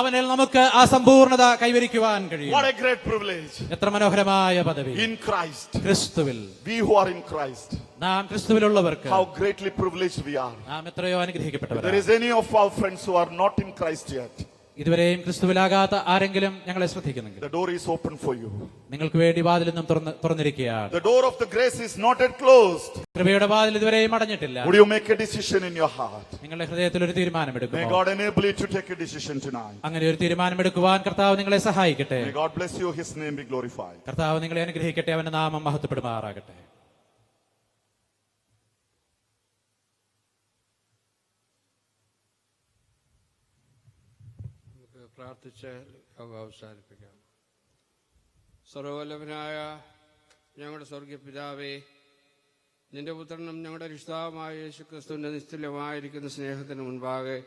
അവനിൽ നമുക്ക് ആ സമ്പൂർണത കൈവരിക്കുവാൻ കഴിയും. What a great privilege. എത്ര മനോഹരമായ പദവി. In Christ. ക്രിസ്തുവിൽ. We who are in Christ. നാം ക്രിസ്തുവിലുള്ളവർക്ക് How greatly privileged we are. നാം എത്രയോ If അനുഗ്രഹിക്കപ്പെട്ടവരാണ്. there is any of our friends who are not in Christ yet, ഇതുവരെയും ക്രിസ്തുവിലാകാത്ത ആരെങ്കിലും ഞങ്ങളെ ശ്രദ്ധിക്കുന്നെങ്കിൽ the door is open for you. നിങ്ങൾക്ക് വേണ്ടി വാതിലൊന്നും തുറന്നിരിക്കുകയാണ്. The door of the grace is not yet closed. കൃപയുടെ വാതിൽ ഇതുവരെയും അടഞ്ഞിട്ടില്ല. Would you make a decision in your heart? നിങ്ങളുടെ ഹൃദയത്തിൽ ഒരു May തീരുമാനമെടുക്കുക. God enable you to take a decision tonight. അങ്ങനെ ഒരു തീരുമാനമെടുക്കുവാൻ കർത്താവ് നിങ്ങളെ സഹായിക്കട്ടെ. May God bless you. His name be glorified. കർത്താവ് നിങ്ങളെ അനുഗ്രഹിക്കട്ടെ. അവന്റെ നാമം മഹത്വപ്പെടുമാറാകട്ടെ. പ്രാർത്ഥിച്ച് അവസാനിപ്പിക്കാം. സർവ്വവല്ലഭനായ ഞങ്ങളുടെ സ്വർഗീയ പിതാവേ, നിന്റെ പുത്രനും ഞങ്ങളുടെ രക്ഷിതാവുമായ യേശുക്രിസ്തുവിന്റെ നിസ്തുല്യമായിരിക്കുന്ന സ്നേഹത്തിന് മുൻപാകെ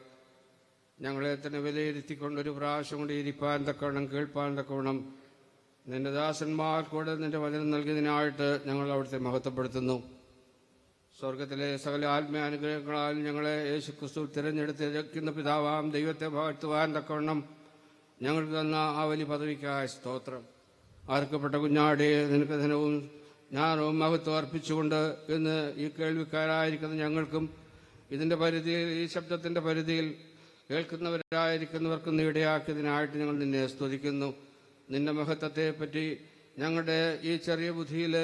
ഞങ്ങളെ തന്നെ വിലയിരുത്തിക്കൊണ്ടൊരു പ്രാവശ്യം കൂടി ഇരിപ്പാൻ തക്കവണ്ണം കേൾപ്പാൻ തക്കവണ്ണം നിന്റെ ദാസന്മാർക്കൂടെ നിന്റെ വചനം നൽകിയതിനായിട്ട് ഞങ്ങൾ അവിടുത്തെ മഹത്വപ്പെടുത്തുന്നു. സ്വർഗത്തിലെ സകല ആത്മീയാനുഗ്രഹങ്ങളാൽ ഞങ്ങളെ യേശുക്രിസ്തു തിരഞ്ഞെടുത്തിരിക്കുന്ന പിതാവാം ദൈവത്തെ വാഴ്ത്തുവാൻ തക്കവണ്ണം ഞങ്ങൾക്ക് തന്ന ആ വലിയ പദവിക്കായ സ്തോത്രം. ആർക്കപ്പെട്ട കുഞ്ഞാടെ നിനക്ക് ധനവും ജ്ഞാനവും മഹത്വം അർപ്പിച്ചുകൊണ്ട് ഇന്ന് ഈ കേൾവിക്കാരായിരിക്കുന്ന ഞങ്ങൾക്കും ഇതിന്റെ പരിധിയിൽ, ഈ ശബ്ദത്തിന്റെ പരിധിയിൽ കേൾക്കുന്നവരായിരിക്കുന്നവർക്കും ഇടയാക്കിയതിനായിട്ട് ഞങ്ങൾ നിന്നെ സ്തുതിക്കുന്നു. നിന്റെ മഹത്വത്തെ പറ്റി ഞങ്ങളുടെ ഈ ചെറിയ ബുദ്ധിയിൽ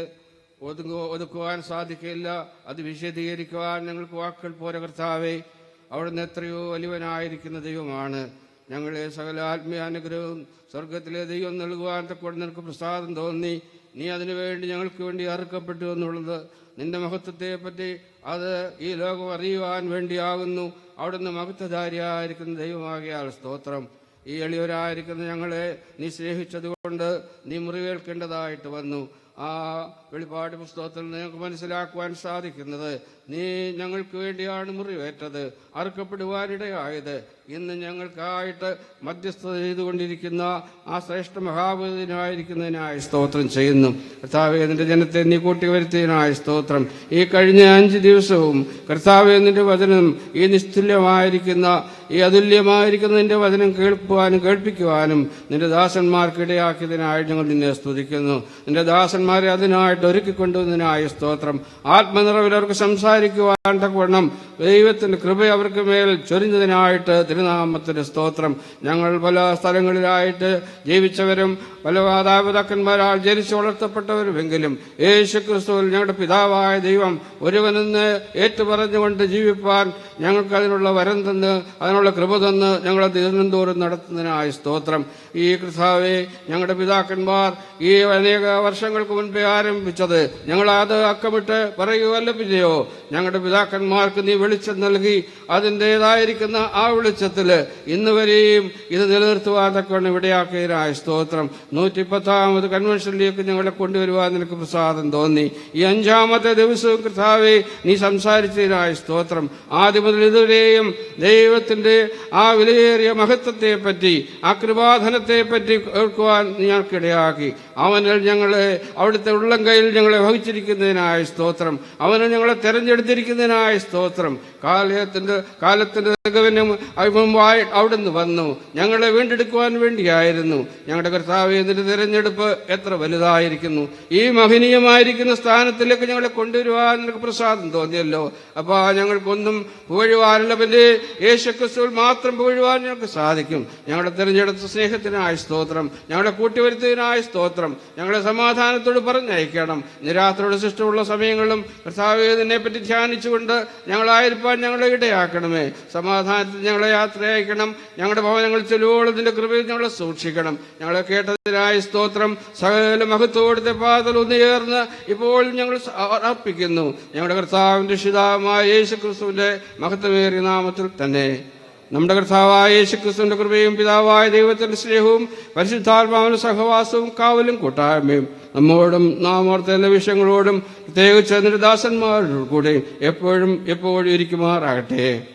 ഒതുക്കുവാൻ സാധിക്കില്ല. അത് വിശദീകരിക്കുവാൻ ഞങ്ങൾക്ക് വാക്കുകൾ പോരെ കർത്താവേ. അവിടുന്ന് എത്രയോ വലിയവനായിരിക്കുന്ന ദൈവമാണ്. ഞങ്ങളെ സകല ആത്മീയാനുഗ്രഹവും സ്വർഗത്തിലെ ദൈവം നൽകുവാൻ തക്കൊണ്ട് നിനക്ക് പ്രസാദം തോന്നി. നീ അതിനുവേണ്ടി ഞങ്ങൾക്ക് വേണ്ടി അറുക്കപ്പെട്ടു എന്നുള്ളത് നിന്റെ മഹത്വത്തെ പറ്റി അത് ഈ ലോകം അറിയുവാൻ വേണ്ടിയാകുന്നു. അവിടുന്ന് മഹത്വധാരിയായിരിക്കുന്ന ദൈവമാകിയാൽ സ്തോത്രം. ഈ എളിയവരായിരിക്കുന്ന ഞങ്ങളെ നീ സ്നേഹിച്ചതുകൊണ്ട് നീ മുറിവേൽക്കേണ്ടതായിട്ട് വന്നു. ആ വെളിപ്പാട് പുസ്തകത്തിൽ ഞങ്ങൾക്ക് മനസ്സിലാക്കുവാൻ സാധിക്കുന്നത് നീ ഞങ്ങൾക്ക് വേണ്ടിയാണ് മുറിവേറ്റത്, അറുക്കപ്പെടുവാനിടയായത്. ഇന്ന് ഞങ്ങൾക്കായിട്ട് മധ്യസ്ഥത ചെയ്തുകൊണ്ടിരിക്കുന്ന ആ ശ്രേഷ്ഠ മഹാപുരുഷനായിരിക്കുന്നതിനായി സ്തോത്രം ചെയ്യുന്നു. കർത്താവേ, നിന്റെ ജനത്തെ നീ കൂട്ടിവരുത്തിയതിനായി സ്തോത്രം. ഈ കഴിഞ്ഞ 5 ദിവസവും കർത്താവേ, നിന്റെ വചനം ഈ നിസ്തുല്യമായിരിക്കുന്ന ഈ അതുല്യമായിരിക്കുന്ന നിന്റെ വചനം കേൾക്കുവാനും കേൾപ്പിക്കുവാനും നിന്റെ ദാസന്മാർക്ക് ഇടയാക്കിയതിനായി ഞങ്ങൾ നിന്നെ സ്തുതിക്കുന്നു. നിന്റെ ദാസന്മാരെ അതിനായിട്ട് ഒരുക്കിക്കൊണ്ടുവന്നതിനായ സ്തോത്രം. ആത്മനിറവിൽ അവർക്ക് സംസാരിക്കുവാൻ തക്കവണ്ണം ദൈവത്തിന്റെ കൃപ അവർക്ക് മേൽ ചൊരിഞ്ഞതിനായിട്ട് തിരുനാമത്തിന്റെ സ്തോത്രം. ഞങ്ങൾ പല സ്ഥലങ്ങളിലായിട്ട് ജീവിച്ചവരും പല മാതാപിതാക്കന്മാരാൽ ജനിച്ചു വളർത്തപ്പെട്ടവരുമെങ്കിലും യേശുക്രിസ്തുവിൽ ഞങ്ങളുടെ പിതാവായ ദൈവം ഒരുവനെന്ന് ഏറ്റുപറഞ്ഞുകൊണ്ട് ജീവിപ്പാൻ ഞങ്ങൾക്ക് അതിനുള്ള വരം തന്ന് അതിനുള്ള കൃപ തന്ന് ഞങ്ങളെ ദിനംതോറും നടത്തുന്നതിനായ സ്തോത്രം. ഈ കർത്താവേ, ഞങ്ങളുടെ പിതാക്കന്മാർ ഈ അനേക വർഷങ്ങൾക്ക് മുൻപേ ആരംഭിച്ചത് ഞങ്ങളത് അക്കമിട്ട് പറയുകയല്ല പിന്നെയോ. ഞങ്ങളുടെ പിതാക്കന്മാർക്ക് നീ വെളിച്ചം നൽകി അതിൻ്റെതായിരിക്കുന്ന ആ വെളിച്ചത്തിൽ ഇന്ന് വരെയും ഇത് നിലനിർത്തുവാൻ തക്കവണ്ണം ഇടയാക്കിയതിനായ സ്തോത്രം. 110ാമത് കൺവെൻഷനിലേക്ക് ഞങ്ങളെ കൊണ്ടുവരുവാൻ നിനക്ക് പ്രസാദം തോന്നി. ഈ 5ാമത്തെ ദിവസവും കർത്താവേ, നീ സംസാരിച്ചതിനായ സ്തോത്രം. ആദ്യം മുതൽ ഇതുവരെയും ദൈവത്തിന്റെ ആ വിലയേറിയ മഹത്വത്തെ പറ്റി, ആ കൃപാധന പറ്റി കേൾക്കുവാൻ ഞങ്ങൾക്കിടയാക്കി. അവനിൽ ഞങ്ങളെ അവിടുത്തെ ഉള്ളം കയ്യിൽ ഞങ്ങളെ വഹിച്ചിരിക്കുന്നതിനായ സ്തോത്രം. അവനെ ഞങ്ങളെ തെരഞ്ഞെടുത്തിരിക്കുന്നതിനായ സ്തോത്രം. കാലത്തിന്റെ തികവിനും അവിടുന്ന് വന്നു ഞങ്ങളെ വീണ്ടെടുക്കുവാൻ വേണ്ടിയായിരുന്നു. ഞങ്ങളുടെ കർത്താവേ, ഇതിന്റെ തിരഞ്ഞെടുപ്പ് എത്ര വലുതായിരിക്കുന്നു. ഈ മഹനീയമായിരിക്കുന്ന സ്ഥാനത്തിലേക്ക് ഞങ്ങളെ കൊണ്ടുവരുവാൻ നിനക്ക് പ്രസാദം തോന്നിയല്ലോ. അപ്പൊ ഞങ്ങൾക്കൊന്നും പുകഴുവാനല്ല, പിന്നെ യേശുക്രിസ്തുവിൽ മാത്രം പുകഴുവാൻ ഞങ്ങൾക്ക് സാധിക്കും. ഞങ്ങളുടെ തിരഞ്ഞെടുത്ത സ്നേഹത്തിനായ സ്തോത്രം, ഞങ്ങളെ കൂട്ടിവരുത്തതിനായ സ്തോത്രം. ഞങ്ങളെ സമാധാനത്തോട് പറഞ്ഞയക്കണം. നിരാത്രയുടെ സൃഷ്ടമുള്ള സമയങ്ങളിലും കർത്താവേ നിന്നെപ്പറ്റി ധ്യാനിച്ചുകൊണ്ട് ഞങ്ങളായിരിക്കാൻ ഞങ്ങളെ ഇടയാക്കണമേ. സമാധാനത്തിൽ ഞങ്ങളെ യാത്ര അയക്കണം. ഞങ്ങളുടെ ഭവനങ്ങൾ ചെലവുള്ളതിന്റെ കൃപയിൽ ഞങ്ങളെ സൂക്ഷിക്കണം. ഞങ്ങളെ കേട്ടതിനായ സ്തോത്രം. സകല മഹത്വത്തെ പാതൽ ഒന്നുചേർന്ന് ഇപ്പോൾ ഞങ്ങൾ അർപ്പിക്കുന്നു. ഞങ്ങളുടെ കർത്താവിന്റെ രക്ഷിതാവായ യേശുക്രിസ്തുവിന്റെ മഹത്വമേറിയ നാമത്തിൽ തന്നെ. നമ്മുടെ കർത്താവായ യേശുക്രിസ്തുവിന്റെ കൃപയും പിതാവായ ദൈവത്തിന്റെ സ്നേഹവും പരിശുദ്ധാത്മാവിന്റെ സഹവാസവും കാവലും കൂട്ടായ്മയും നമ്മോടും നാം ഓർത്ത എല്ലാ വിഷയങ്ങളോടും പ്രത്യേകിച്ച് അതിന്റെ ദാസന്മാരോടും കൂടെ എപ്പോഴും ഇരിക്കുമാറാകട്ടെ.